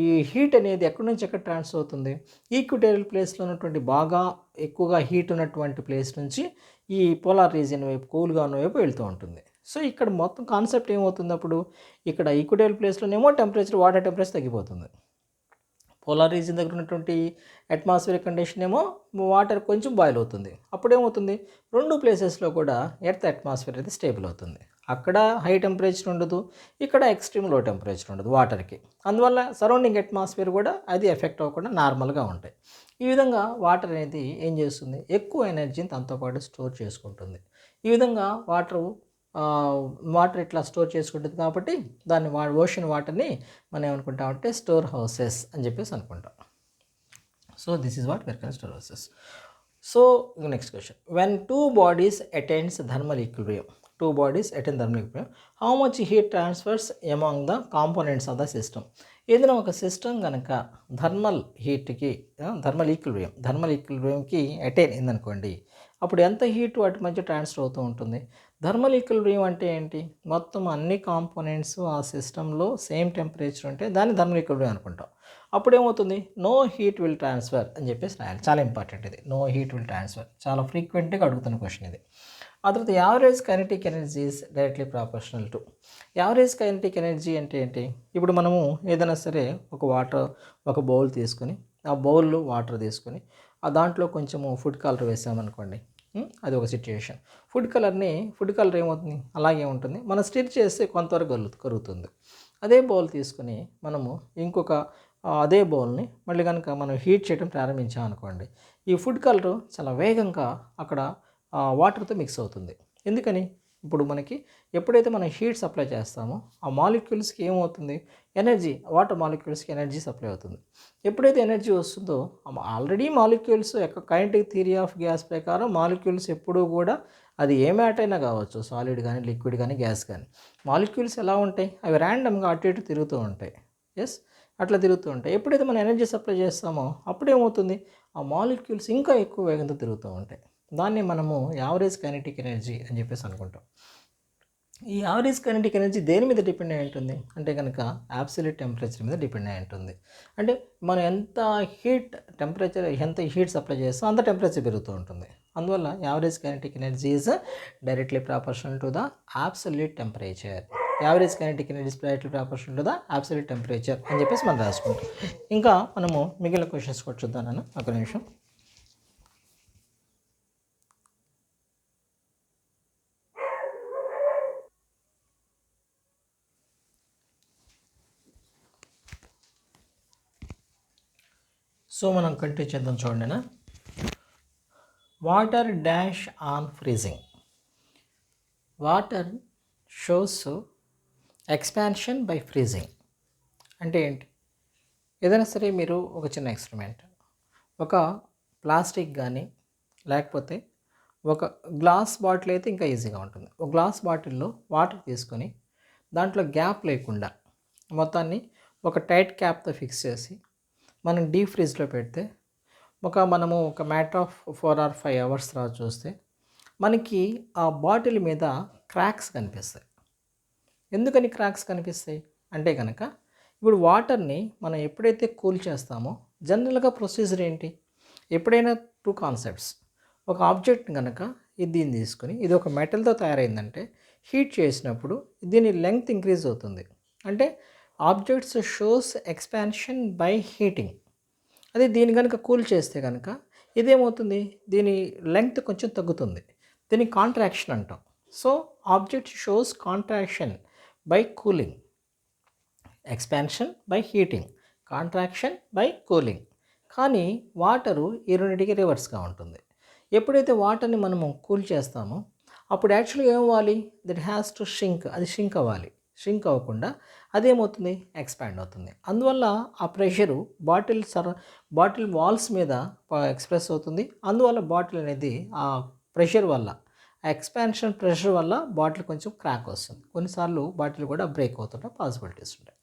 ఈ హీట్ అనేది ఎక్కడి నుంచి ఎక్కడ ట్రాన్స్ఫర్ అవుతుంది, ఈక్విటోరియల్ ప్లేస్లో ఉన్నటువంటి బాగా ఎక్కువగా హీట్ ఉన్నటువంటి ప్లేస్ నుంచి ఈ పోలార్ రీజియన్ వైపు, కూల్గా ఉన్న వైపు వెళ్తూ ఉంటుంది. సో ఇక్కడ మొత్తం కాన్సెప్ట్ ఏమవుతుంది, అప్పుడు ఇక్కడ ఈక్విటోరియల్ ప్లేస్లోనేమో వాటర్ టెంపరేచర్ తగ్గిపోతుంది. పోలార్ రీజియన్ దగ్గర ఉన్నటువంటి అట్మాస్ఫియర్ కండిషన్ ఏమో వాటర్ కొంచెం బాయిల్ అవుతుంది. అప్పుడేమవుతుంది, 2 ప్లేసెస్లో కూడా ఎర్త్ అట్మాస్ఫియర్ అయితే స్టేబుల్ అవుతుంది. అక్కడ హై టెంపరేచర్ ఉండదు, ఇక్కడ ఎక్స్ట్రీమ్ లో టెంపరేచర్ ఉండదు వాటర్కి. అందువల్ల సరౌండింగ్ అట్మాస్ఫియర్ కూడా అది ఎఫెక్ట్ అవ్వకుండా నార్మల్గా ఉంటాయి. ఈ విధంగా వాటర్ అనేది ఏం చేస్తుంది, ఎక్కువ ఎనర్జీని తనతో పాటు స్టోర్ చేసుకుంటుంది. ఈ విధంగా వాటర్ ఇట్లా స్టోర్ చేసుకుంటుంది కాబట్టి దాన్ని ఓషన్ వాటర్ని మనం ఏమనుకుంటామంటే స్టోర్ హౌసెస్ అని చెప్పేసి అనుకుంటాం. So this is what we are calling storehouses. So next question, when two bodies attains thermal equilibrium, how much heat transfers among the components of the system. ఏదైనా ఒక సిస్టమ్ కనుక thermal ఈక్విలిబ్రియంకి attain అయిందనుకోండి, అప్పుడు ఎంత heat వాటి మధ్య transfer అవుతూ ఉంటుంది. థర్మల్ ఈక్విలిబ్రియం అంటే ఏంటి, మొత్తం అన్ని కాంపోనెంట్స్ ఆ సిస్టంలో సేమ్ టెంపరేచర్ ఉంటే దాన్ని థర్మల్ ఈక్విలిబ్రియం అనుకుంటాం. అప్పుడు ఏమవుతుంది, నో హీట్ విల్ ట్రాన్స్ఫర్ అని చెప్పేసి రాయాలి. చాలా ఇంపార్టెంట్ ఇది, నో హీట్ విల్ ట్రాన్స్ఫర్. చాలా ఫ్రీక్వెంట్గా అడుగుతున్న క్వశ్చన్ ఇది. ఆ తర్వాత average kinetic energy is directly proportional to. Average kinetic energy అంటే ఏంటి, ఇప్పుడు మనము ఏదైనా సరే ఒక బౌల్ తీసుకొని, ఆ బౌల్లో వాటర్ తీసుకొని దాంట్లో కొంచెము ఫుడ్ కలర్ వేసామనుకోండి, అది ఒక సిచ్యుయేషన్. ఫుడ్ కలర్ ఏమవుతుంది, అలాగే ఉంటుంది. మనం స్టిర్ చేస్తే కొంతవరకు కరుగుతుంది. అదే బౌల్ తీసుకొని మనము అదే బౌల్ని మళ్ళీ కనుక మనం హీట్ చేయడం ప్రారంభించామనుకోండి, ఈ ఫుడ్ కలర్ చాలా వేగంగా అక్కడ వాటర్తో మిక్స్ అవుతుంది. ఎందుకని, ఇప్పుడు మనకి ఎప్పుడైతే మనం హీట్ సప్లై చేస్తామో ఆ మాలిక్యూల్స్కి ఏమవుతుంది, వాటర్ మాలిక్యూల్స్కి ఎనర్జీ సప్లై అవుతుంది. ఎప్పుడైతే ఎనర్జీ వస్తుందో, already molecules kinetic theory of gas ప్రకారం మాలిక్యూల్స్ ఎప్పుడూ కూడా అది ఏ మ్యాటర్ అయినా కావచ్చు, సాలిడ్ కానీ, లిక్విడ్ కానీ, గ్యాస్ కానీ, మాలిక్యూల్స్ ఎలా ఉంటాయి, అవి ర్యాండమ్గా అటు ఇటు తిరుగుతూ ఉంటాయి. అట్లా తిరుగుతూ ఉంటాయి. ఎప్పుడైతే మనం ఎనర్జీ సప్లై చేస్తామో అప్పుడేమవుతుంది, ఆ మాలిక్యూల్స్ ఇంకా ఎక్కువ వేగంతో తిరుగుతూ ఉంటాయి. దాన్ని మనము యావరేజ్ కైనెటిక్ ఎనర్జీ అని చెప్పేసి అనుకుంటాం. ఈ యావరేజ్ కైనెటిక్ ఎనర్జీ దేని మీద డిపెండ్ అయి ఉంటుంది అంటే కనుక అబ్సల్యూట్ టెంపరేచర్ మీద డిపెండ్ అయి ఉంటుంది. అంటే మనం ఎంత హీట్ సప్లై చేస్తామో అంత టెంపరేచర్ పెరుగుతూ ఉంటుంది. అందువల్ల average kinetic energy is directly proportional to the absolute temperature. Average kinetic energy is directly proportional to the absolute temperature అని చెప్పేసి మనం రాసుకుంటాం. ఇంకా మనము మిగిలిన క్వశ్చన్స్ కూడా చూద్దాం. నేను ఒక నిమిషం. సో మనం కంటిన్యూ చేద్దాం చూడండి. Water dash on freezing. Water shows expansion by freezing అంటే ఏంటి? ఏదైనా సరే మీరు ఒక చిన్న ఎక్స్పెరిమెంట్, ఒక ప్లాస్టిక్ కానీ లేకపోతే ఒక గ్లాస్ బాటిల్ అయితే ఇంకా ఈజీగా ఉంటుంది. ఒక గ్లాస్ బాటిల్లో వాటర్ తీసుకొని దాంట్లో గ్యాప్ లేకుండా మొత్తాన్ని ఒక టైట్ క్యాప్తో ఫిక్స్ చేసి మనం డీప్ ఫ్రిడ్జ్లో పెడితే మనము ఒక మ్యాటర్ ఆఫ్ 4 or 5 hours తర్వాత చూస్తే మనకి ఆ బాటిల్ మీద క్రాక్స్ కనిపిస్తాయి. ఎందుకని క్రాక్స్ కనిపిస్తాయి అంటే కనుక, ఇప్పుడు వాటర్ని మనం ఎప్పుడైతే కూల్ చేస్తామో జనరల్గా ప్రొసీజర్ ఏంటి? ఎప్పుడైనా 2 కాన్సెప్ట్స్. ఒక ఆబ్జెక్ట్ని కనుక దీన్ని తీసుకొని, ఇది ఒక మెటల్తో తయారైందంటే హీట్ చేసినప్పుడు దీని లెంగ్త్ ఇంక్రీజ్ అవుతుంది. అంటే objects shows expansion by heating. అదే దీన్ని కనుక కూల్ చేస్తే కనుక ఇదేమవుతుంది, దీని లెంగ్త్ కొంచెం తగ్గుతుంది. దీన్ని కాంట్రాక్షన్ అంటాం. So object shows contraction by cooling, expansion by heating, contraction by cooling. కానీ వాటరు ఈ రెండింటికి రివర్స్గా ఉంటుంది. ఎప్పుడైతే వాటర్ని మనము కూల్ చేస్తామో అప్పుడు యాక్చువల్గా ఏమవ్వాలి, దట్ హ్యాస్ టు షింక్. అది షింక్ అవ్వాలి. షింక్ అవ్వకుండా అదేమవుతుంది, ఎక్స్పాండ్ అవుతుంది. అందువల్ల ఆ ప్రెషరు బాటిల్ వాల్స్ మీద ఎక్స్ప్రెస్ అవుతుంది. అందువల్ల బాటిల్ అనేది ఆ ప్రెషర్ వల్ల, ఆ ఎక్స్పాన్షన్ ప్రెషర్ వల్ల బాటిల్ కొంచెం క్రాక్ వస్తుంది. కొన్నిసార్లు బాటిల్ కూడా బ్రేక్ అవుతుంటే పాసిబిలిటీస్ ఉంటాయి.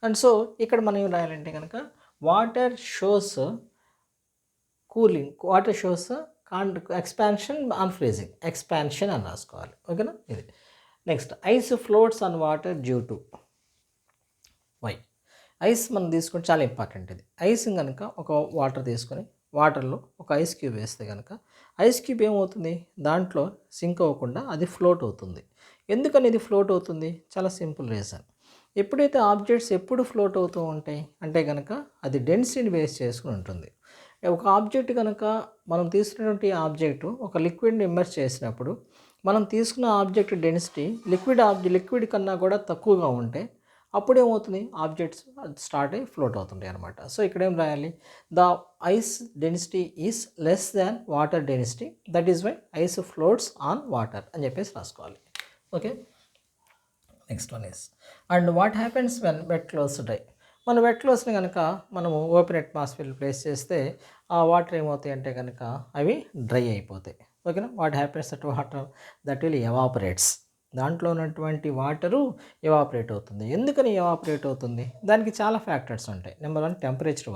అండ్ సో ఇక్కడ మనం ఏం రాయాలంటే కనుక, water shows cooling, water shows expansion on freezing, expansion అని రాసుకోవాలి. ఓకేనా? ఇది next, ice floats on water due to why. Ice మనం తీసుకుంటే చాలా ఇంపార్టెంట్. ఇది ఐస్ కనుక ఒక వాటర్ తీసుకొని వాటర్లో ఒక ఐస్ క్యూబ్ వేస్తే కనుక ఐస్ క్యూబ్ ఏమవుతుంది, దాంట్లో సింక్ అవ్వకుండా అది ఫ్లోట్ అవుతుంది. ఎందుకని ఇది ఫ్లోట్ అవుతుంది? చాలా సింపుల్ రీజన్. ఎప్పుడైతే ఆబ్జెక్ట్స్ ఎప్పుడు ఫ్లోట్ అవుతూ ఉంటాయి అంటే కనుక అది డెన్సిటీని బేస్ చేసుకుని ఉంటుంది. ఒక ఆబ్జెక్ట్ కనుక మనం తీసుకున్నటువంటి ఆబ్జెక్టు ఒక లిక్విడ్ని ఇమ్మర్స్ చేసినప్పుడు మనం తీసుకున్న ఆబ్జెక్ట్ డెన్సిటీ లిక్విడ్ కన్నా కూడా తక్కువగా ఉంటే అప్పుడేమవుతుంది, ఆబ్జెక్ట్స్ స్టార్ట్ అయ్యి ఫ్లోట్ అవుతుంటాయి అనమాట. సో ఇక్కడ ఏం రాయాలి, the ice density is less than water density, that is why ice floats on water అని చెప్పేసి రాసుకోవాలి. Okay, next one is, and what happens when wet clothes dry. మన వెట్ క్లోత్స్ని కనుక మనము ఓపెన్ అట్మాస్ఫియర్ ప్లేస్ చేస్తే ఆ వాటర్ ఏమవుతాయి అంటే కనుక అవి డ్రై అయిపోతాయి. ఓకేనా? What happens that water that will evaporates. దాంట్లో ఉన్నటువంటి వాటరు ఎవాపరేట్ అవుతుంది. ఎందుకని ఎవాపరేట్ అవుతుంది? దానికి చాలా ఫ్యాక్టర్స్ ఉంటాయి. నెంబర్ 1, టెంపరేచర్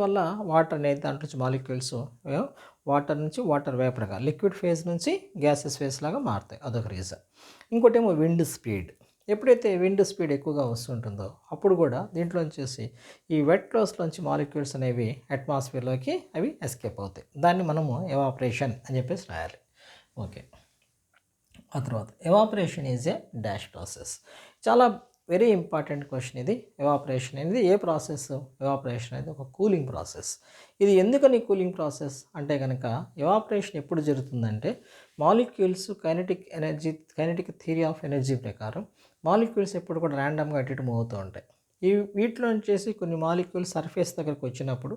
వల్ల వాటర్ అనేది దాంట్లో నుంచి మాలిక్యూల్స్ వాటర్ నుంచి వాటర్ వేపర్గా లిక్విడ్ ఫేజ్ నుంచి గ్యాసెస్ ఫేజ్ లాగా మారుతాయి. అదొక రీజన్. ఇంకోటి ఏమో విండ్ స్పీడ్. ఎప్పుడైతే విండ్ స్పీడ్ ఎక్కువగా వస్తుంటుందో అప్పుడు కూడా దీంట్లో వచ్చేసి ఈ వెట్ క్లోత్స్లోంచి మాలిక్యూల్స్ అనేవి అట్మాస్ఫియర్లోకి అవి ఎస్కేప్ అవుతాయి. దాన్ని మనము ఎవాపరేషన్ అని చెప్పేసి రాయాలి. ఓకే, ఆ తర్వాత evaporation is A dash process. చాలా వెరీ ఇంపార్టెంట్ క్వశ్చన్ ఇది. ఎవాపరేషన్ అనేది ఏ ప్రాసెస్? ఎవాపరేషన్ అనేది ఒక కూలింగ్ ప్రాసెస్. ఇది ఎందుకని కూలింగ్ ప్రాసెస్ అంటే కనుక, ఎవాపరేషన్ ఎప్పుడు జరుగుతుందంటే molecules kinetic theory of energy ప్రకారం మాలిక్యూల్స్ ఎప్పుడు కూడా ర్యాండమ్గా అటు మూవ్ అవుతూ ఉంటాయి. వీటిలో వచ్చేసి కొన్ని మాలిక్యూల్స్ సర్ఫేస్ దగ్గరకు వచ్చినప్పుడు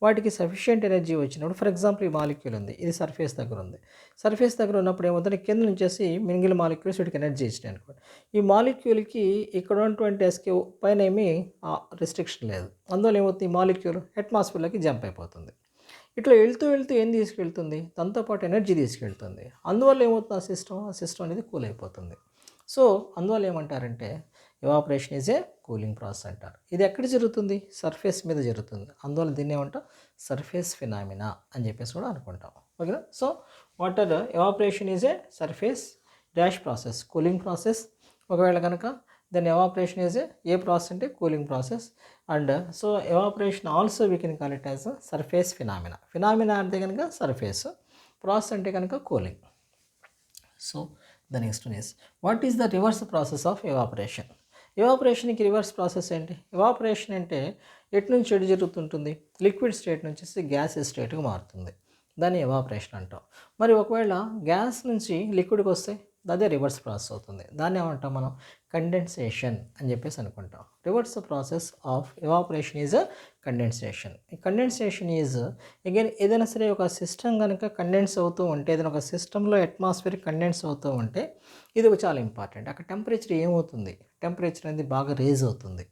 వాటికి సఫిషియెంట్ ఎనర్జీ వచ్చినప్పుడు, ఫర్ ఎగ్జాంపుల్ ఈ మాలిక్యూల్ ఉంది, ఇది సర్ఫేస్ దగ్గర ఉంది. సర్ఫేస్ దగ్గర ఉన్నప్పుడు ఏమవుతుంది, కింద నుంచేసి మింగిల్ మాలిక్యూల్స్ వీటికి ఎనర్జీ ఇచ్చినాయి అనుకోండి. ఈ మాలిక్యూల్కి ఇక్కడ ఉన్నటువంటి ఎస్కే పైన ఏమీ రిస్ట్రిక్షన్ లేదు. అందువల్ల ఏమవుతుంది, ఈ మాలిక్యూల్ అట్మాస్ఫియర్లోకి జంప్ అయిపోతుంది. ఇట్లా వెళ్తూ ఏం తీసుకెళ్తుంది, దాంతోపాటు ఎనర్జీ తీసుకెళ్తుంది. అందువల్ల ఏమవుతుంది, ఆ సిస్టమ్ అనేది కూల్ అయిపోతుంది. సో అందువల్ల ఏమంటారంటే evaporation is a cooling process అంటారు. ఇది ఎక్కడ జరుగుతుంది, సర్ఫేస్ మీద జరుగుతుంది. అందువల్ల దీన్ని ఏమంటాం, సర్ఫేస్ ఫినామినా అని చెప్పేసి కూడా అనుకుంటాం. ఓకేనా? So water evaporation is a surface dash process, cooling process. ఒకవేళ కనుక then evaporation is a process అంటే cooling process. And so evaporation also we can call it as surface phenomena అంటే కనుక సర్ఫేస్, ప్రాసెస్ అంటే కనుక cooling. So the next one is, what is the reverse process of evaporation. ఎవాపరేషన్కి reverse process ఏంటి? Evaporation అంటే ఎటు నుంచి ఎటు జరుగుతుంటుంది, లిక్విడ్ స్టేట్ నుంచి గ్యాస్ స్టేట్కి మారుతుంది. దాన్ని ఎవాపరేషన్ అంటాం. మరి ఒకవేళ గ్యాస్ నుంచి లిక్విడ్కి వస్తే అదే రివర్స్ ప్రాసెస్ అవుతుంది. దాన్ని ఏమంటాం మనం కండెన్సేషన్ అని చెప్పేసి అనుకుంటాం. Reverse process of evaporation is condensation. ఈ కండెన్సేషన్ ఈజ్ అగైన్ ఏదైనా సరే ఒక సిస్టమ్ కనుక కండెన్స్ అవుతూ ఉంటే, ఏదైనా ఒక సిస్టంలో అట్మాస్ఫియర్ కండెన్స్ అవుతూ ఉంటే ఇది చాలా ఇంపార్టెంట్. అక్కడ టెంపరేచర్ ఏమవుతుంది, టెంపరేచర్ అనేది బాగా రేజ్ అవుతుంది.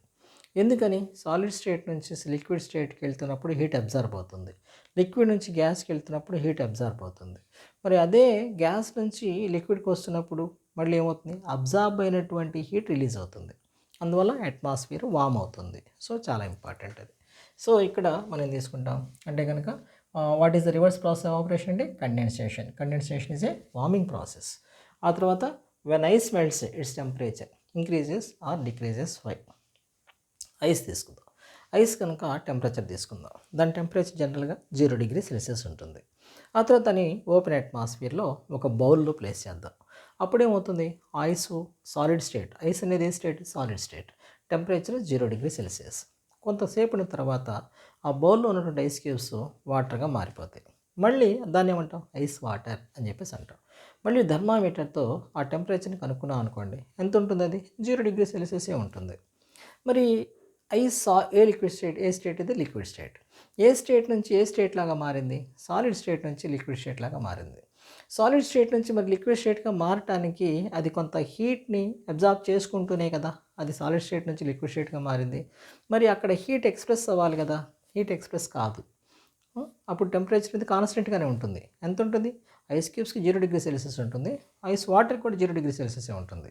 ఎందుకని? సాలిడ్ స్టేట్ నుంచి లిక్విడ్ స్టేట్కి వెళ్తున్నప్పుడు హీట్ అబ్జర్బ్ అవుతుంది, లిక్విడ్ నుంచి గ్యాస్కి వెళ్తున్నప్పుడు హీట్ అబ్జర్బ్ అవుతుంది. మరి అదే గ్యాస్ నుంచి లిక్విడ్కి వస్తున్నప్పుడు మళ్ళీ ఏమవుతుంది, అబ్జర్బ్ అయినటువంటి హీట్ రిలీజ్ అవుతుంది. అందువల్ల అట్మాస్ఫియర్ వామ్ అవుతుంది. సో చాలా ఇంపార్టెంట్ అది. సో ఇక్కడ మనం తీసుకుంటాం అంటే కనుక what is the reverse process of operation అంటే condensation. Condensation is a warming process. ఆ తర్వాత when ice melts its temperature increases or decreases. Why? Ice తీసుకుందాం. ఐస్ కనుక టెంపరేచర్ తీసుకుందాం. దాని టెంపరేచర్ జనరల్గా 0 డిగ్రీ సెల్సియస్ ఉంటుంది. ఆ తర్వాత దాన్ని ఓపెన్ అట్మాస్ఫియర్లో ఒక బౌల్లో ప్లేస్ చేద్దాం. అప్పుడేమవుతుంది, ఐస్ సాలిడ్ స్టేట్, ఐస్ అనేది ఏ state, solid state, temperature 0 degree Celsius. కొంతసేపున తర్వాత ఆ బౌల్లో ఉన్నటువంటి ఐస్ క్యూబ్స్ వాటర్గా మారిపోతాయి. మళ్ళీ దాన్ని ఏమంటాం, ఐస్ వాటర్ అని చెప్పేసి అంటాం. మళ్ళీ థర్మామీటర్తో ఆ టెంపరేచర్ని కనుక్కున్నాం అనుకోండి, ఎంత ఉంటుంది, అది 0 డిగ్రీ సెల్సియసే ఉంటుంది. మరి ఐస్ ఏ లిక్విడ్ స్టేట్, ఏ స్టేట్ ఇది లిక్విడ్ స్టేట్. ఏ స్టేట్ నుంచి ఏ స్టేట్ లాగా మారింది, సాలిడ్ స్టేట్ నుంచి లిక్విడ్ స్టేట్ లాగా మారింది. సాలిడ్ స్టేట్ నుంచి మరి లిక్విడ్ స్టేట్గా మారటానికి అది కొంత హీట్ని అబ్జార్బ్ చేసుకుంటూనే కదా అది సాలిడ్ స్టేట్ నుంచి లిక్విడ్ స్టేట్గా మారింది. మరి అక్కడ హీట్ ఎక్స్ప్రెస్ అవ్వాలి కదా, హీట్ ఎక్స్ప్రెస్ కాదు. అప్పుడు టెంపరేచర్ అనేది కాన్స్టెంట్గానే ఉంటుంది. ఎంత ఉంటుంది, ఐస్ క్యూబ్స్కి 0 డిగ్రీ సెల్సియస్ ఉంటుంది, ఐస్ వాటర్ కూడా 0 డిగ్రీ సెల్సియస్ ఉంటుంది.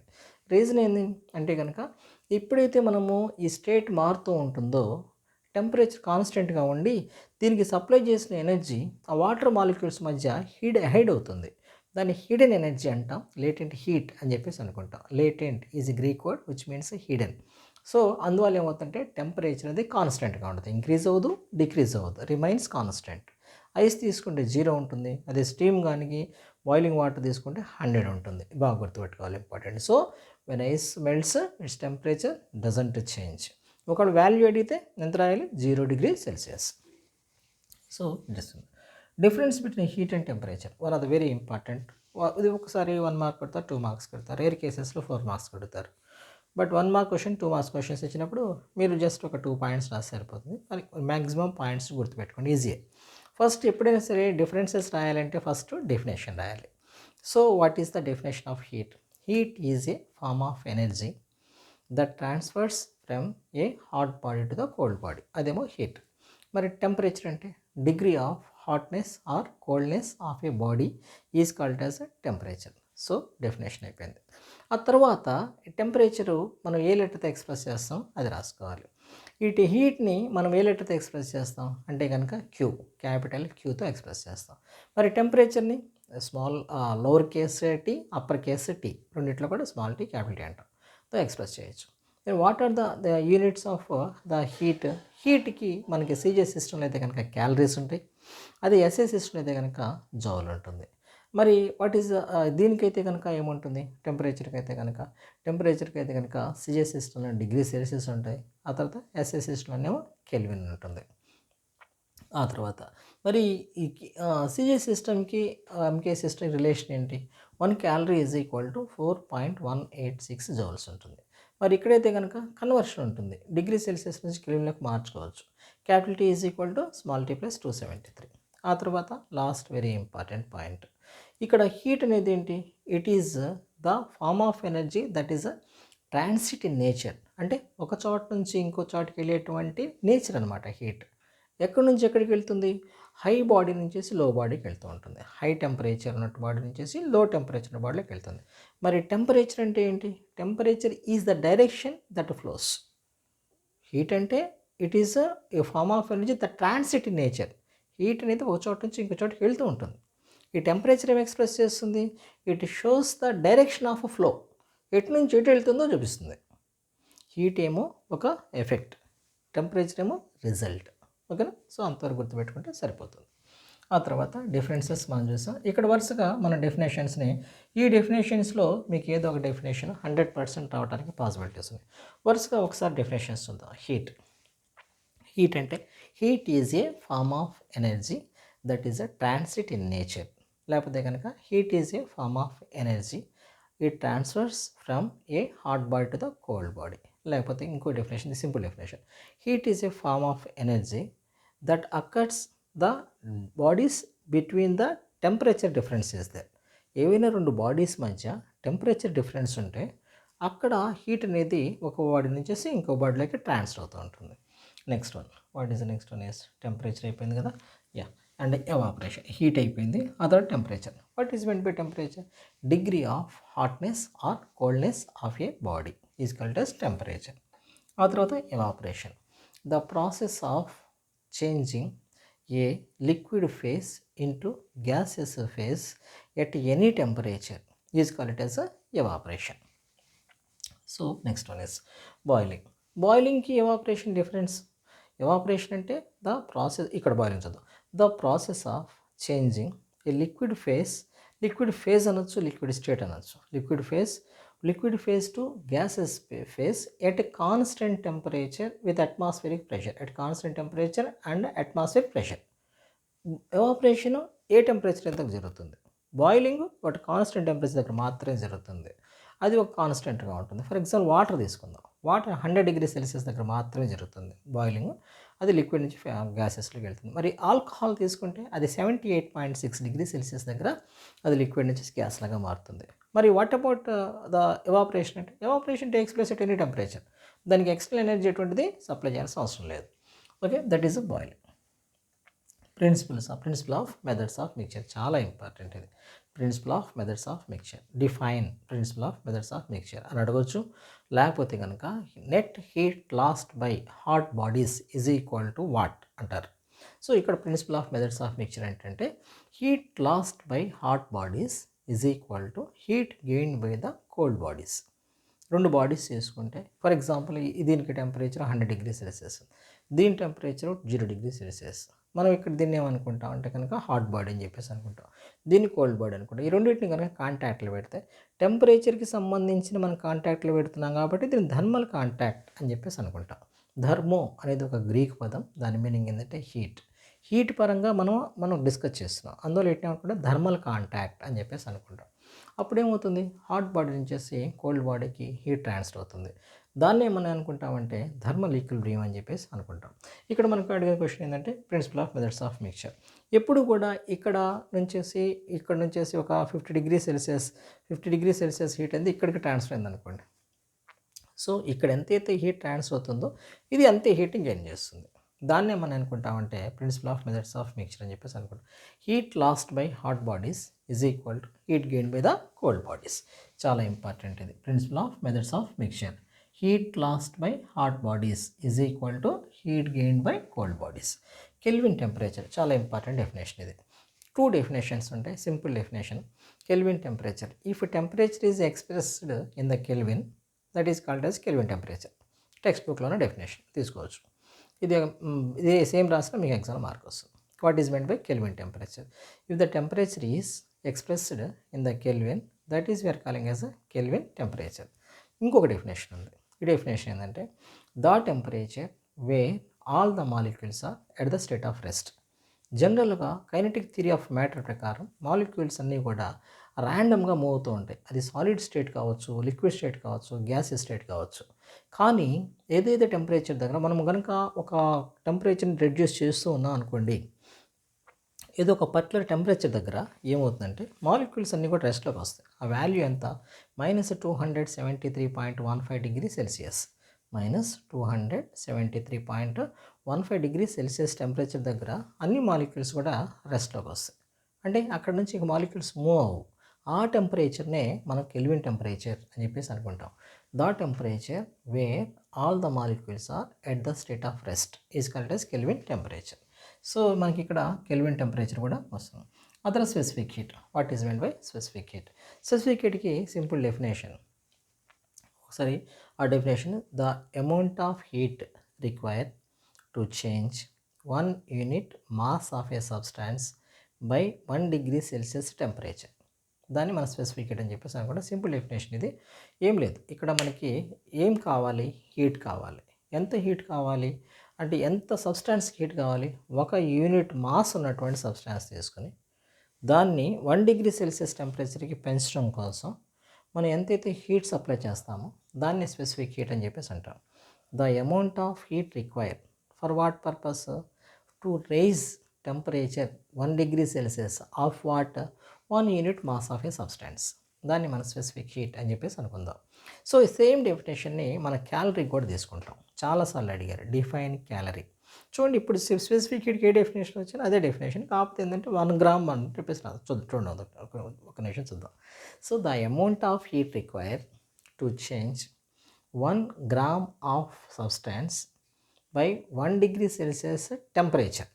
రీజన్ ఏంది అంటే కనుక ఎప్పుడైతే మనము ఈ స్టేట్ మారుతూ ఉంటుందో టెంపరేచర్ కాన్స్టెంట్గా ఉండి దీనికి సప్లై చేసిన ఎనర్జీ ఆ వాటర్ మాలిక్యూల్స్ మధ్య హైడ్ అవుతుంది. దాన్ని హిడెన్ ఎనర్జీ అంటాం, లేటెంట్ హీట్ అని చెప్పేసి అనుకుంటాం. Latent is Greek word which means hidden. So అందువల్ల ఏమవుతుందంటే టెంపరేచర్ అనేది కాన్స్టెంట్గా ఉంటుంది, ఇంక్రీజ్ అవ్వదు, డిక్రీజ్ అవ్వదు, రిమైన్స్ కాన్స్టెంట్. ఐస్ తీసుకుంటే 0 ఉంటుంది, అదే స్టీమ్ కానీ బాయిలింగ్ వాటర్ తీసుకుంటే 100 ఉంటుంది. బాగా గుర్తుపెట్టుకోవాలి, important. So when ice melts its temperature doesn't change. ఒకవేళ వాల్యూ అడిగితే ఎంత రాయాలి, 0 degree Celsius. So difference between heat and temperature one of the very important. ఇది ఒకసారి 1 మార్క్ కొడతారు, 2 మార్క్స్ కొడతారు, రేర్ కేసెస్లో 4 మార్క్స్ కొడతారు. But 1 mark question 2 marks questions ఇచ్చినప్పుడు మీరు జస్ట్ ఒక 2 పాయింట్స్ రాసి సరిపోతుంది. మరి మ్యాక్సిమం పాయింట్స్ గుర్తుపెట్టుకోండి, ఈజీయే. ఫస్ట్ ఎప్పుడైనా సరే డిఫరెన్సెస్ రాయాలంటే ఫస్ట్ డెఫినేషన్ రాయాలి. So what is the definition of heat? Heat is a form of energy that transfers from A hot body to the cold body, అదేమో హీట్. మరి టెంపరేచర్ అంటే degree of hotness or coldness of a body is called as temperature. So definition అయిపోయింది. ఆ తర్వాత temperature మనం ఏ లెటర్తో express చేస్తాం అది రాసుకోవాలి. ఇటు హీట్ని మనం ఏ లెటర్తో ఎక్స్ప్రెస్ చేస్తాం అంటే కనుక క్యూ, క్యాపిటల్ క్యూతో ఎక్స్ప్రెస్ చేస్తాం. మరి టెంపరేచర్ని small lower case T, upper case T, రెండిట్లో కూడా స్మాల్ టీ, క్యాపిటల్ టీ అంటాం, తో ఎక్స్ప్రెస్ చేయొచ్చు. What are the units of the heat? హీట్కి మనకి సీజే సిస్టంలో అయితే కనుక క్యాలరీస్ ఉంటాయి, అదే ఎస్ఐ సిస్టంలో అయితే కనుక జౌల్ ఉంటుంది. మరి వాట్ ఈస్ దీనికైతే కనుక ఏముంటుంది, టెంపరేచర్కి అయితే కనుక సిజే సిస్టంలో డిగ్రీ సెల్సియస్ ఉంటాయి, ఆ తర్వాత ఎస్ఐ సిస్టంలోనేమో కెల్విన్ ఉంటుంది. ఆ తర్వాత మరి ఈ సిజే సిస్టమ్కి ఎంకే సిస్టమ్ రిలేషన్ ఏంటి? 1 calorie is equal to 4.186 joules ఉంటుంది. మరి ఇక్కడైతే కనుక కన్వర్షన్ ఉంటుంది, డిగ్రీ సెల్సియస్ నుంచి కెల్విన్లోకి మార్చుకోవచ్చు. Capital T is equal to small T plus 273. ఆ తర్వాత లాస్ట్ వెరీ ఇంపార్టెంట్ పాయింట్, ఇక్కడ హీట్ అనేది ఏంటి? It is the form of energy that is a transit in nature. అంటే ఒక చోట నుంచి ఇంకో చోటుకి వెళ్ళేటువంటి నేచర్ అనమాట హీట్. ఎక్కడి నుంచి ఎక్కడికి వెళ్తుంది? హై బాడీ నుంచేసి లో బాడీకి వెళ్తూ ఉంటుంది. హై టెంపరేచర్ ఉన్నట్టు బాడీ నుంచేసి లో టెంపరేచర్ బాడీలోకి వెళ్తుంది. మరి టెంపరేచర్ అంటే ఏంటి? Temperature is the direction that flows. Heat అంటే it is a form of energy the transit in nature. Heat అనేది ఒక చోట నుంచి ఇంకో చోటుకి వెళ్తూ ఉంటుంది. ఈ టెంపరేచర్ ఏమి ఎక్స్ప్రెస్ చేస్తుంది? It shows the direction of flow, ఎటు నుంచి ఎటు వెళ్తుందో చూపిస్తుంది. హీట్ ఏమో ఒక ఎఫెక్ట్, టెంపరేచర్ ఏమో రిజల్ట్. ఓకేనా? సో అంతవరకు గుర్తుపెట్టుకుంటే సరిపోతుంది. ఆ తర్వాత డిఫరెన్సెస్ మనం చూసాం. ఇక్కడ వరుసగా మన డెఫినేషన్స్ని, ఈ డెఫినేషన్స్లో మీకు ఏదో ఒక డెఫినేషన్ 100% రావడానికి పాసిబిలిటీస్ ఉన్నాయి. వరుసగా ఒకసారి డెఫినేషన్స్ చూద్దాం. హీట్ అంటే heat is a form of energy that is a transit in nature. లేకపోతే కనుక heat is a form of energy it transfers from A hot body to the cold body. లేకపోతే ఇంకో definition, simple definition, heat is a form of energy that occurs the bodies between the temperature difference is there. ఏవైనా రెండు bodies మధ్య temperature difference ఉంటే అక్కడ heat అనేది ఒక body నుంచి ఇంకో బాడీలోకి ట్రాన్స్ఫర్ అవుతూ ఉంటుంది. Next one, what is the next one is temperature అయిపోయింది కదా, యా. అండ్ ఎవాపరేషన్, హీట్ అయిపోయింది, other temperature. What is meant by temperature? Degree of hotness or coldness of a body is called as temperature. ఆ తర్వాత evaporation, the process of changing a liquid phase into gases phase at any temperature is called as evaporation. So next one is boiling. బాయిలింగ్కి evaporation difference. Evaporation అంటే the process, ఇక్కడ boiling చదువు, the process of changing a liquid phase అనొచ్చు, liquid state అనొచ్చు, liquid phase to gases phase at constant temperature with atmospheric pressure, at constant temperature and atmospheric pressure. Evaporation A temperature ఎంతకు జరుగుతుంది, boiling but constant temperature దగ్గర మాత్రమే జరుగుతుంది, అది ఒక కాన్స్టెంట్గా ఉంటుంది. ఫర్ ఎగ్జాంపుల్ వాటర్ తీసుకుందాం, వాటర్ 100 డిగ్రీ సెల్సియస్ దగ్గర మాత్రమే జరుగుతుంది బాయిలింగ్, అది లిక్విడ్ నుంచి గ్యాసెస్లోకి వెళ్తుంది. మరి ఆల్కహాల్ తీసుకుంటే అది 78.6 డిగ్రీ సెల్సియస్ దగ్గర అది లిక్విడ్ నుంచి గ్యాస్ లాగా మారుతుంది. మరి వాట్ అబౌట్ ద ఎవాపరేషన్? అంటే evaporation takes place at any temperature, దానికి ఎక్స్టర్నల్ ఎనర్జీ ఎటువంటిది సప్లై చేయాల్సిన అవసరం లేదు. Okay, that is boiling. Principle of methods of mixture, చాలా ఇంపార్టెంట్ ఇది. Principle of methods of mixture, define principle of methods of mixture అని అడగవచ్చు. లేకపోతే కనుక net heat lost by hot bodies is equal to what అంటారు. So ఇక్కడ principle of methods of mixture ఏంటంటే heat lost by hot bodies is equal to heat gain by the cold bodies. రెండు bodies చేసుకుంటే, for example దీనికి temperature 100 degree Celsius, దీని temperature 0 degree Celsius. మనం ఇక్కడ దీన్ని ఏమనుకుంటాం అంటే కనుక హాట్ బాడీ అని చెప్పేసి అనుకుంటాం, దీన్ని కోల్డ్ బాడీ అనుకుంటాం. ఈ రెండింటిని కనుక కాంటాక్ట్లో పెడితే టెంపరేచర్కి సంబంధించిన మనం కాంటాక్ట్లో పెడుతున్నాం కాబట్టి దీన్ని థర్మల్ కాంటాక్ట్ అని చెప్పేసి అనుకుంటాం. ధర్మో అనేది ఒక గ్రీక్ పదం, దాని మీనింగ్ ఏంటంటే హీట్ పరంగా మనం డిస్కస్ చేస్తున్నాం, అందులో ఏంటంటే థర్మల్ కాంటాక్ట్ అని చెప్పేసి అనుకుంటాం. అప్పుడేమవుతుంది, హాట్ బాడీ నుంచి కోల్డ్ బాడీకి హీట్ ట్రాన్స్ఫర్ అవుతుంది, దాన్ని ఏమని అనుకుంటామంటే థర్మల్ ఈక్విలిబ్రియం అని చెప్పేసి అనుకుంటాం. ఇక్కడ మనకు అడిగే క్వశ్చన్ ఏంటంటే principle of methods of mixture. ఎప్పుడు కూడా ఇక్కడ నుంచి ఒక 50 డిగ్రీ సెల్సియస్ హీట్ అనేది ఇక్కడికి ట్రాన్స్ఫర్ అయింది అనుకోండి. సో ఇక్కడ ఎంతైతే హీట్ ట్రాన్స్ఫర్ అవుతుందో ఇది అంతే హీట్ని గెయిన్ చేస్తుంది. దాన్నే మనం అనుకుంటామంటే principle of methods of mixture అని చెప్పేసి అనుకుంటాం. Heat lost by hot bodies is equal to heat gain by the cold bodies. చాలా ఇంపార్టెంట్ ఇది, principle of methods of mixture. Heat lost by hot bodies is equal to heat gain by cold bodies. Kelvin temperature చాలా important definition ఇది. 2 definitions ఉంటాయి. Simple definition, Kelvin temperature, if temperature is expressed in the Kelvin that is called as Kelvin temperature. Text బుక్లోనే definition తీసుకోవచ్చు. ఇది same రాసిన మీకు exam mark వస్తుంది. What is meant by Kelvin temperature? If the temperature is expressed in the Kelvin that is we are calling as a Kelvin temperature. ఇంకొక definition ఉంది. ఈ definition ఏంటంటే the temperature where all the molecules are at the state of rest. జనరల్గా kinetic theory of matter ప్రకారం molecules అన్నీ కూడా ర్యాండమ్గా move అవుతూ ఉంటాయి. అది సాలిడ్ స్టేట్ కావచ్చు, లిక్విడ్ స్టేట్ కావచ్చు, గ్యాసెస్ స్టేట్ కావచ్చు. కానీ ఏదైతే టెంపరేచర్ దగ్గర మనం కనుక ఒక టెంపరేచర్ని రెడ్యూస్ చేస్తూ ఉన్నాం అనుకోండి, ఏదో ఒక పర్టికులర్ టెంపరేచర్ దగ్గర ఏమవుతుందంటే మాలిక్యూల్స్ అన్నీ కూడా రెస్ట్లోకి వస్తాయి. ఆ వాల్యూ ఎంత? -273.15 degree Celsius, -273.15 degree Celsius temperature దగ్గర అన్ని మాలిక్యూల్స్ కూడా రెస్ట్లోకి వస్తాయి. అంటే అక్కడ నుంచి ఇక మాలిక్యూల్స్ మూవ్ అవ్వు. ఆ టెంపరేచర్నే మనం కెల్విన్ టెంపరేచర్ అని చెప్పేసి అనుకుంటాం. The temperature where all the molecules are at the state of rest is called as Kelvin temperature. So మనకి ఇక్కడ కెల్విన్ టెంపరేచర్ కూడా వస్తుంది. Other specific heat, what is mean by specific heat? Specific హీట్కి simple definition ఒకసారి ఆ definition, the amount of heat required to change 1 unit mass of a substance by 1 degree Celsius temperature. దాన్ని మన specific heat అని చెప్పేసి అనుకుంటే simple definition ఇది. ఏం లేదు, ఇక్కడ మనకి ఏం కావాలి? హీట్ కావాలి. ఎంత హీట్ కావాలి అంటే ఎంత సబ్స్టాన్స్కి హీట్ కావాలి? 1 యూనిట్ మాస్ ఉన్నటువంటి సబ్స్టాన్స్ తీసుకుని దాన్ని 1 డిగ్రీ సెల్సియస్ టెంపరేచర్కి పెంచడం కోసం మనం ఎంతైతే హీట్ సప్లై చేస్తామో దాన్ని స్పెసిఫిక్ హీట్ అని చెప్పేసి అంటాం. The amount of heat required for what purpose? To raise temperature 1 degree Celsius of what 1 unit mass of a substance. దాన్ని మనం స్పెసిఫిక్ హీట్ అని చెప్పేసి అనుకుందాం. సో ఈ సేమ్ డెఫినేషన్ని మన క్యాలరీ కూడా తీసుకుంటాం. చాలాసార్లు అడిగారు డిఫైన్ క్యాలరీ. చూడండి ఇప్పుడు స్పెసిఫిక్ హీట్కి ఏ డెఫినేషన్ వచ్చినా అదే డెఫినేషన్, కాకపోతే ఏంటంటే 1 గ్రామ్ అని చెప్పేసి చూడండి ఒక నిమిషం చూద్దాం. So the amount of heat require to change 1 gram of substance by 1 degree Celsius temperature.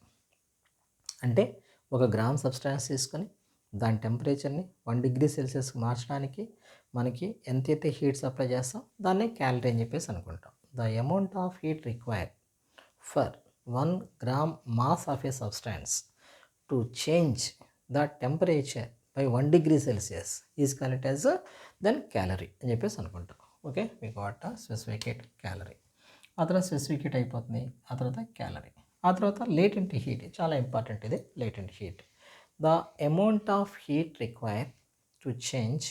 అంటే 1 గ్రామ్ సబ్స్టాన్స్ తీసుకొని దాని టెంపరేచర్ని 1 degree Celsiusకి మార్చడానికి మనకి ఎంతైతే హీట్ సప్లై చేస్తాం దాన్నే క్యాలరీ అని చెప్పేసి అనుకుంటాం. The amount of heat required for 1 gram mass of a substance to change the temperature by 1 degree Celsius is called as then calorie అని చెప్పేసి అనుకుంటాం. ఓకే, మీకు వాట్ స్పెసిఫిక్ హీట్ క్యాలరీ. ఆ తర్వాత స్పెసిఫిక్ హీట్ అయిపోతుంది, ఆ తర్వాత క్యాలరీ, ఆ తర్వాత లేటెంట్ హీట్. చాలా ఇంపార్టెంట్ ఇది latent heat. The amount of heat required to change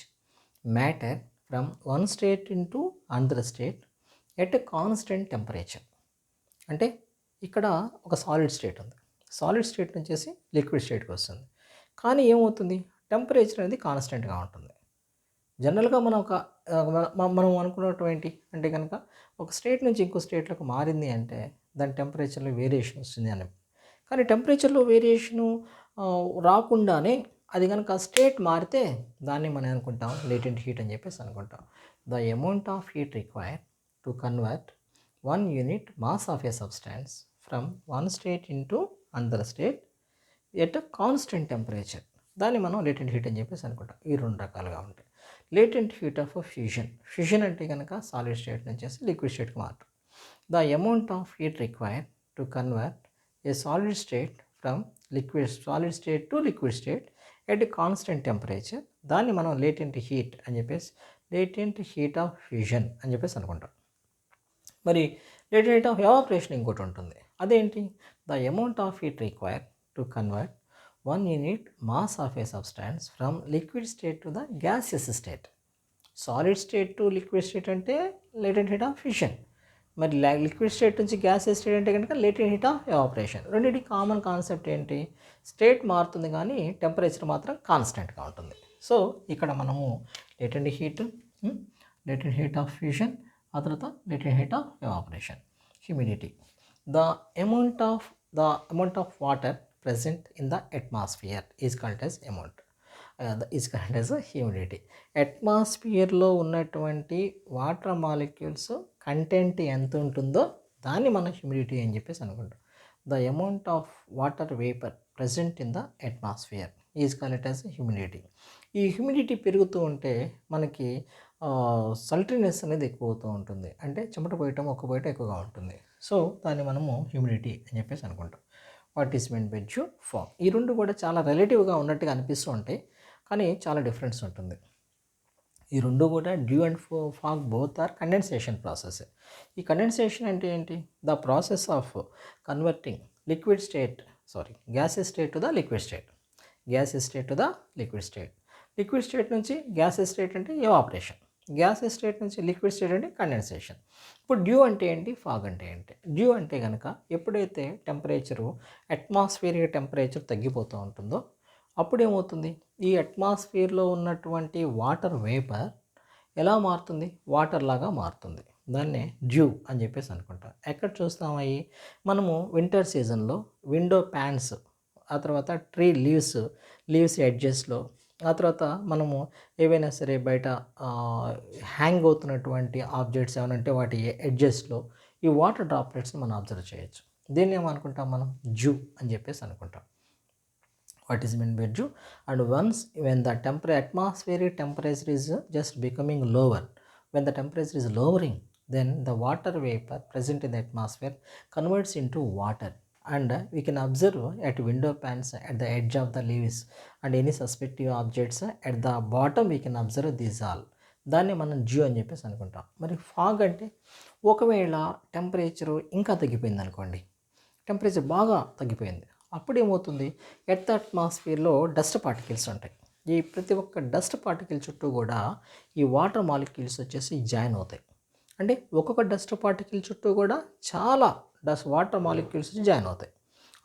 matter from one state into another state at a constant temperature. అంటే ఇక్కడ ఒక సాలిడ్ స్టేట్ ఉంది, సాలిడ్ స్టేట్ నుంచేసి లిక్విడ్ స్టేట్కి వస్తుంది. కానీ ఏమవుతుంది, టెంపరేచర్ అనేది కాన్స్టెంట్గా ఉంటుంది. జనరల్గా మనం అనుకున్నటువంటి అంటే కనుక ఒక స్టేట్ నుంచి ఇంకో స్టేట్లోకి మారింది అంటే దాని టెంపరేచర్లో వేరియేషన్ వస్తుంది అని. కానీ టెంపరేచర్లో వేరియేషను రాకుండానే అది కనుక స్టేట్ మారితే దాన్ని మనం అనుకుంటాం లేటెంట్ హీట్ అని చెప్పేసి అనుకుంటాం. The amount of heat required to convert 1 unit mass of a substance from one state into another state at a constant temperature. దాన్ని మనం లేటెంట్ హీట్ అని చెప్పేసి అనుకుంటాం. ఈ 2 రకాలుగా ఉంటాయి. Latent heat of fusion. Fusion అంటే కనుక సాలిడ్ స్టేట్ నుంచి లిక్విడ్ స్టేట్కి మారుతాం. The amount of heat required to convert a solid state from solid state to liquid state at a constant temperature. దాన్ని మనం లేటెంట్ హీట్ అని చెప్పేసి లేటెంట్ హీట్ ఆఫ్ ఫ్యూజన్ అని చెప్పేసి అనుకుంటాం. మరి లేటెంట్ హీట్ ఆఫ్ ఎవాపరేషన్ ఇంకోటి ఉంటుంది. అదేంటి? The amount of heat required to convert 1 unit mass of a substance from liquid state to the gaseous state. Solid state to liquid state అంటే latent heat of fusion. మరి liquid state నుంచి gaseous state అంటే కనుక latent heat of evaporation. రెండింటి common concept ఏంటి? State మారుతుంది కానీ temperature మాత్రం కాన్స్టెంట్గా ఉంటుంది. సో ఇక్కడ మనము లేటెంట్ హీట్ ఆఫ్ ఫ్యూషన్, ఆ తర్వాత latent heat of evaporation. Humidity. The amount of water present in the atmosphere is called as humidity. అట్మాస్ఫియర్లో ఉన్నటువంటి వాటర్ మాలిక్యూల్స్ కంటెంట్ ఎంత ఉంటుందో దాన్ని మనం హ్యూమిడిటీ అని చెప్పేసి అనుకుంటాం. The amount of water vapour present in the atmosphere is called as humidity. ఈ హ్యూమిడిటీ పెరుగుతూ ఉంటే మనకి సల్ట్రీనెస్ అనేది ఎక్కువ అవుతూ ఉంటుంది, అంటే చెమట పోయటం ఒక్కపోయటం ఎక్కువగా ఉంటుంది. సో దాన్ని మనము హ్యూమిడిటీ అని చెప్పేసి అనుకుంటాం. What is mean by due, fog. ఈ రెండు కూడా చాలా రిలేటివ్గా ఉన్నట్టుగా అనిపిస్తూ ఉంటాయి, కానీ చాలా డిఫరెన్స్ ఉంటుంది. ఈ రెండు కూడా dew and fog both are condensation process. ఈ కండెన్సేషన్ అంటే ఏంటి? The process of converting gases state to the liquid state, gases state to the liquid state, liquid state నుంచి గ్యాసెస్ స్టేట్ అంటే ఎవాపరేషన్, గ్యాసెస్ స్టేట్ నుంచి liquid state అంటే condensation. ఇప్పుడు dew అంటే ఏంటి, ఫాగ్ అంటే ఏంటి? డ్యూ అంటే కనుక ఎప్పుడైతే టెంపరేచరు అట్మాస్ఫియర్ టెంపరేచర్ తగ్గిపోతూ ఉంటుందో అప్పుడు ఏమవుతుంది, ఈ అట్మాస్ఫియర్లో ఉన్నటువంటి వాటర్ వేపర్ ఎలా మారుతుంది, వాటర్ లాగా మారుతుంది. దాన్నే డ్యూ అని చెప్పేసి అనుకుంటాం. ఎక్కడ చూస్తామవి? మనము వింటర్ సీజన్లో విండో ప్యాన్స్, ఆ తర్వాత ట్రీ లీవ్స్ ఎడ్జెస్లో, ఆ తర్వాత మనము ఏవైనా సరే బయట హ్యాంగ్ అవుతున్నటువంటి ఆబ్జెక్ట్స్ ఏమైనా ఉంటే వాటి ఎడ్జెస్లో ఈ వాటర్ డ్రాప్లెట్స్ని మనం అబ్జర్వ్ చేయొచ్చు. దీన్ని ఏమనుకుంటాం మనం? డ్యూ అని చెప్పేసి అనుకుంటాం. What is mean by due? And once when the atmospheric temperature is just becoming lower, when the temperature is lowering, then the water vapor present in the atmosphere converts into water, and we can observe at window panes, at the edge of the leaves and any suspective objects at the bottom we can observe these all. దాన్ని మనం due అని చెప్పేసి అనుకుంటాం. మరి fog అంటే ఒకవేళ temperature ఇంకా తగ్గిపోయింది అనుకోండి, టెంపరేచర్ బాగా తగ్గిపోయింది, అప్పుడు ఏమవుతుంది, ఎర్త్ అట్మాస్ఫియర్లో డస్ట్ పార్టికల్స్ ఉంటాయి. ఈ ప్రతి ఒక్క డస్ట్ పార్టికల్ చుట్టూ కూడా ఈ వాటర్ మాలిక్యూల్స్ వచ్చేసి జాయిన్ అవుతాయి. అంటే ఒక్కొక్క డస్ట్ పార్టికల్ చుట్టూ కూడా చాలా వాటర్ మాలిక్యూల్స్ జాయిన్ అవుతాయి.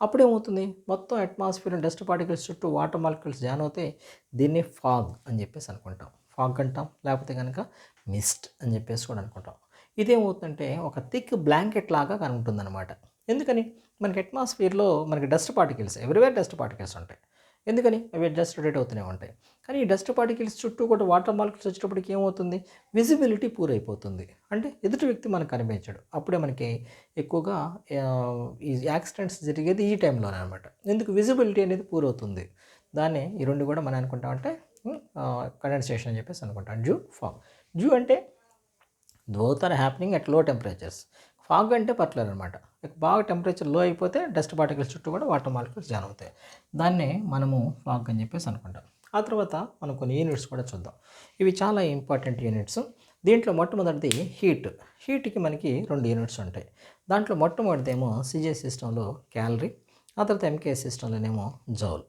అప్పుడేమవుతుంది, మొత్తం అట్మాస్ఫియర్ డస్ట్ పార్టికల్స్ చుట్టూ వాటర్ మాలిక్యూల్స్ జాయిన్ అవుతాయి. దీన్ని ఫాగ్ అని చెప్పేసి అనుకుంటాం, ఫాగ్ అంటాం, లేకపోతే కనుక మిస్ట్ అని చెప్పేసి కూడా అనుకుంటాం. ఇదేమవుతుందంటే ఒక థిక్ బ్లాంకెట్ లాగా కనుంటుందన్నమాట. ఎందుకని, మనకి అట్మాస్ఫియర్లో మనకి dust particles everywhere dust particles ఉంటాయి. ఎందుకని, అవి డస్ట్ రొటేట్ అవుతూనే ఉంటాయి. కానీ ఈ డస్ట్ పార్టికల్స్ చుట్టూ కూడా వాటర్ మాలిక్యూల్స్ వచ్చేటప్పటికి ఏమవుతుంది, విజిబిలిటీ పూర్ అయిపోతుంది. అంటే ఎదుటి వ్యక్తి మనకు కనిపించాడు. అప్పుడే మనకి ఎక్కువగా ఈ యాక్సిడెంట్స్ జరిగేది ఈ టైంలోనే అనమాట. ఎందుకు, విజిబిలిటీ అనేది పూర్ అవుతుంది. దాన్ని ఈ రెండు కూడా మనం అనుకుంటామంటే కండెన్సేషన్ అని చెప్పేసి అనుకుంటాం. Dew, fog. డ్యూ అంటే both are happening at low temperatures. Fog అంటే పర్లేదు అనమాట. బాగా టెంపరేచర్ లో అయిపోతే డస్ట్ పార్టికల్స్ చుట్టూ కూడా వాటర్ మాలిక్యూల్స్ జాయిన్ అవుతాయి. దాన్నే మనము ఫాగ్ అని చెప్పేసి అనుకుంటాం. ఆ తర్వాత మనం కొన్ని యూనిట్స్ కూడా చూద్దాం. ఇవి చాలా ఇంపార్టెంట్ యూనిట్స్. దీంట్లో మొట్టమొదటిది హీట్. హీట్కి మనకి 2 యూనిట్స్ ఉంటాయి. దాంట్లో మొట్టమొదటిదేమో సిజే సిస్టంలో క్యాలరీ, ఆ తర్వాత ఎంకే సిస్టంలోనేమో జౌల్,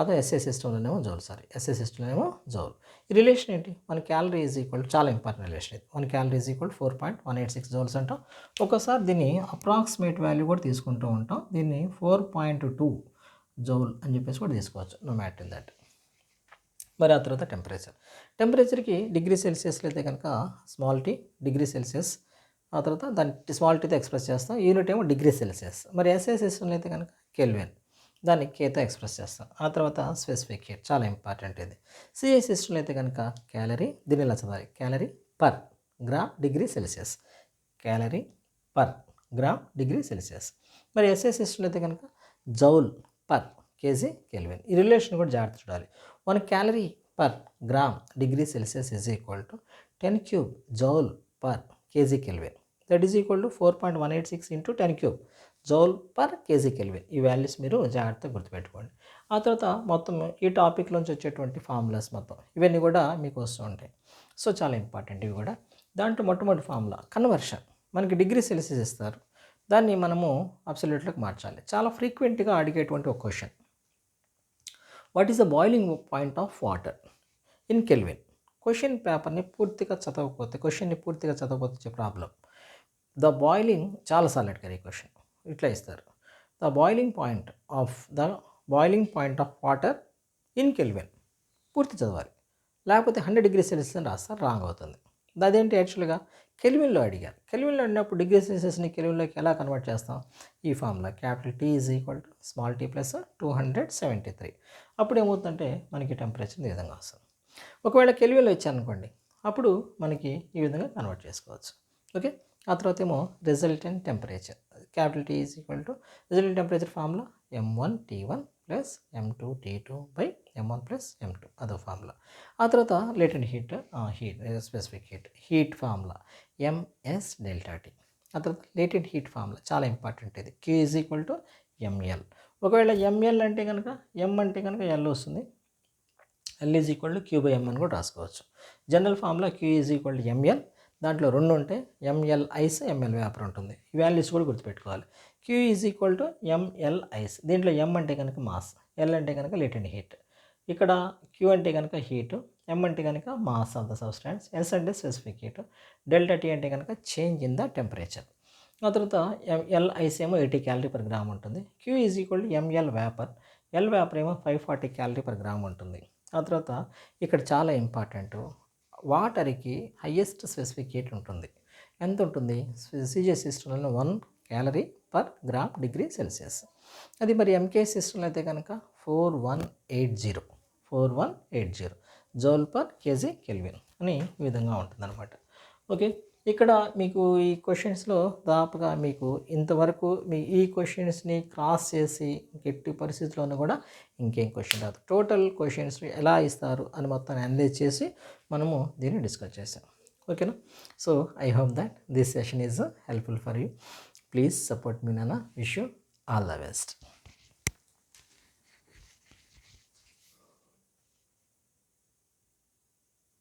అదే ఎస్ఐ సిస్టంలోనేమో జౌల్. ఎస్ఐ సిస్టంలోనేమో జౌల్. ఈ రిలేషన్ ఏంటి, మన క్యాలరీ ఈజ్ ఈక్వల్, చాలా ఇంపార్టెంట్ రిలేషన్ ఇది. 1 క్యాలరీ ఈజ్ ఈక్వల్ 4.186 జౌల్స్ అంటాం. ఒకసారి దీన్ని అప్రాక్సిమేట్ వాల్యూ కూడా తీసుకుంటూ ఉంటాం. దీన్ని 4.2 జౌల్ అని చెప్పేసి కూడా తీసుకోవచ్చు, నో మ్యాటర్ దట్. మరి ఆ తర్వాత టెంపరేచర్కి డిగ్రీ సెల్సియస్లో అయితే కనుక స్మాల్ టీ డిగ్రీ సెల్సియస్, ఆ తర్వాత దాన్ని స్మాల్ టీతో ఎక్స్ప్రెస్ చేస్తాం. యూనిట్ ఏమో డిగ్రీ సెల్సియస్. మరి ఎస్ఐ సిస్టంలో అయితే కనుక కెల్విన్, దాన్ని కేతో ఎక్స్ప్రెస్ చేస్తాం. ఆ తర్వాత స్పెసిఫిక్ హీట్, చాలా ఇంపార్టెంట్ ఇది. సిఐ సిస్టంలో అయితే కనుక క్యాలరీ, దీన్ని ఇలా చదవాలి, calorie per gram degree Celsius, calorie per gram degree Celsius. మరి ఎస్ఐ సిస్టంలో అయితే కనుక జౌల్ పర్ కేజీ కెల్విన్. ఈ రిలేషన్ కూడా జాగ్రత్త చూడాలి. 1 calorie per gram degree Celsius is equal to 10 cube joule per KG kelvin. That is equal to 4.186 into 10 cube joule per KG kelvin. ఈ values మీరు జాగ్రత్తగా గుర్తుపెట్టుకోండి. ఆ తర్వాత మొత్తం ఈ టాపిక్లోంచి వచ్చేటువంటి ఫార్ములాస్ మొత్తం ఇవన్నీ కూడా మీకు వస్తూ ఉంటాయి. సో చాలా ఇంపార్టెంట్ ఇవి కూడా. దాంట్లో మొట్టమొదటి ఫార్ములా కన్వర్షన్. మనకి డిగ్రీ సెల్సియస్ ఇస్తారు, దాన్ని మనము అబ్సల్యూట్లోకి మార్చాలి. చాలా ఫ్రీక్వెంట్గా అడిగేటువంటి ఒక question, what is the boiling point of water in kelvin. Question పేపర్ని పూర్తిగా చదవకపోతే, క్వశ్చన్ని పూర్తిగా చదవకపోతే వచ్చే ప్రాబ్లం. ద బాయిలింగ్, చాలాసార్లు అడిగారు ఈ క్వశ్చన్. ఇట్లా ఇస్తారు, the boiling point of water in kelvin. పూర్తి చదవాలి, లేకపోతే 100 డిగ్రీ సెల్సియస్ అని రాస్తారు, రాంగ్ అవుతుంది. అదేంటి, యాక్చువల్గా కెల్విన్లో అడిగారు. కెల్విన్లో అడిగినప్పుడు డిగ్రీ సెల్సియస్ని కెల్విన్లోకి ఎలా కన్వర్ట్ చేస్తాం, ఈ formula capital T is equal to small T plus 273. అప్పుడు ఏమవుతుందంటే మనకి టెంపరేచర్ ఈ విధంగా వస్తుంది. ఒకవేళ కెల్విన్లో ఇచ్చారనుకోండి, అప్పుడు మనకి ఈ విధంగా కన్వర్ట్ చేసుకోవచ్చు. ఓకే. ఆ తర్వాత ఏమో resultant temperature, capital T is equal to resultant temperature formula M1T1 plus M2T2 by M1 plus M2, అదో ఫార్ములా. ఆ తర్వాత latent heat specific heat formula MS delta T. ఆ తర్వాత లేటెంట్ హీట్ ఫార్ములా చాలా ఇంపార్టెంట్ ఇది, Q is equal to ML. ఒకవేళ ML అంటే కనుక, M అంటే కనుక L వస్తుంది, L is equal to Q by M అని కూడా రాసుకోవచ్చు. General formula Q is equal to ML. దాంట్లో 2 ఉంటాయి, ML ఐస్, ML వేపర్ ఉంటుంది. ఈ వాల్యూస్ కూడా గుర్తుపెట్టుకోవాలి. Q is equal to ML ice. దీంట్లో M అంటే కనుక మాస్, L అంటే కనుక లేటెంట్ హీట్. ఇక్కడ Q అంటే కనుక హీట్, M అంటే కనుక mass of the substance, S అంటే స్పెసిఫిక్ హీట్, డెల్టా T అంటే కనుక చేంజ్ ఇన్ ద టెంపరేచర్. ఆ తర్వాత L ఐస్ ఏమో 80 క్యాలరీ పర్ గ్రామ్ ఉంటుంది. Q is equal to ML vapour, L vapour ఏమో 540 క్యాలరీ పర్ గ్రామ్ ఉంటుంది. ఆ తర్వాత ఇక్కడ చాలా ఇంపార్టెంట్, వాటర్కి హయ్యెస్ట్ స్పెసిఫిక్ హీట్ ఉంటుంది. ఎంత ఉంటుంది, సిజే సిస్టంలో 1 calorie per gram degree Celsius. అది మరి ఎంకే సిస్టంలో అయితే కనుక 4180 జౌల్ పర్ కేజీ కెల్విన్ అని ఈ విధంగా ఉంటుందన్నమాట. ఓకే. ఇక్కడ మీకు ఈ క్వశ్చన్స్లో దాదాపుగా మీకు ఇంతవరకు ఈ క్వశ్చన్స్ని క్రాస్ చేసి ఎట్టి పరిస్థితుల్లోనూ కూడా ఇంకేం క్వశ్చన్ రాదు. టోటల్ క్వశ్చన్స్ ఎలా ఇస్తారు అని మొత్తం అనలైజ్ చేసి మనము దీన్ని డిస్కస్ చేసాం. ఓకేనా. So I hope that this session is helpful for you. Please support మీ నాన్న. Wish you all the best.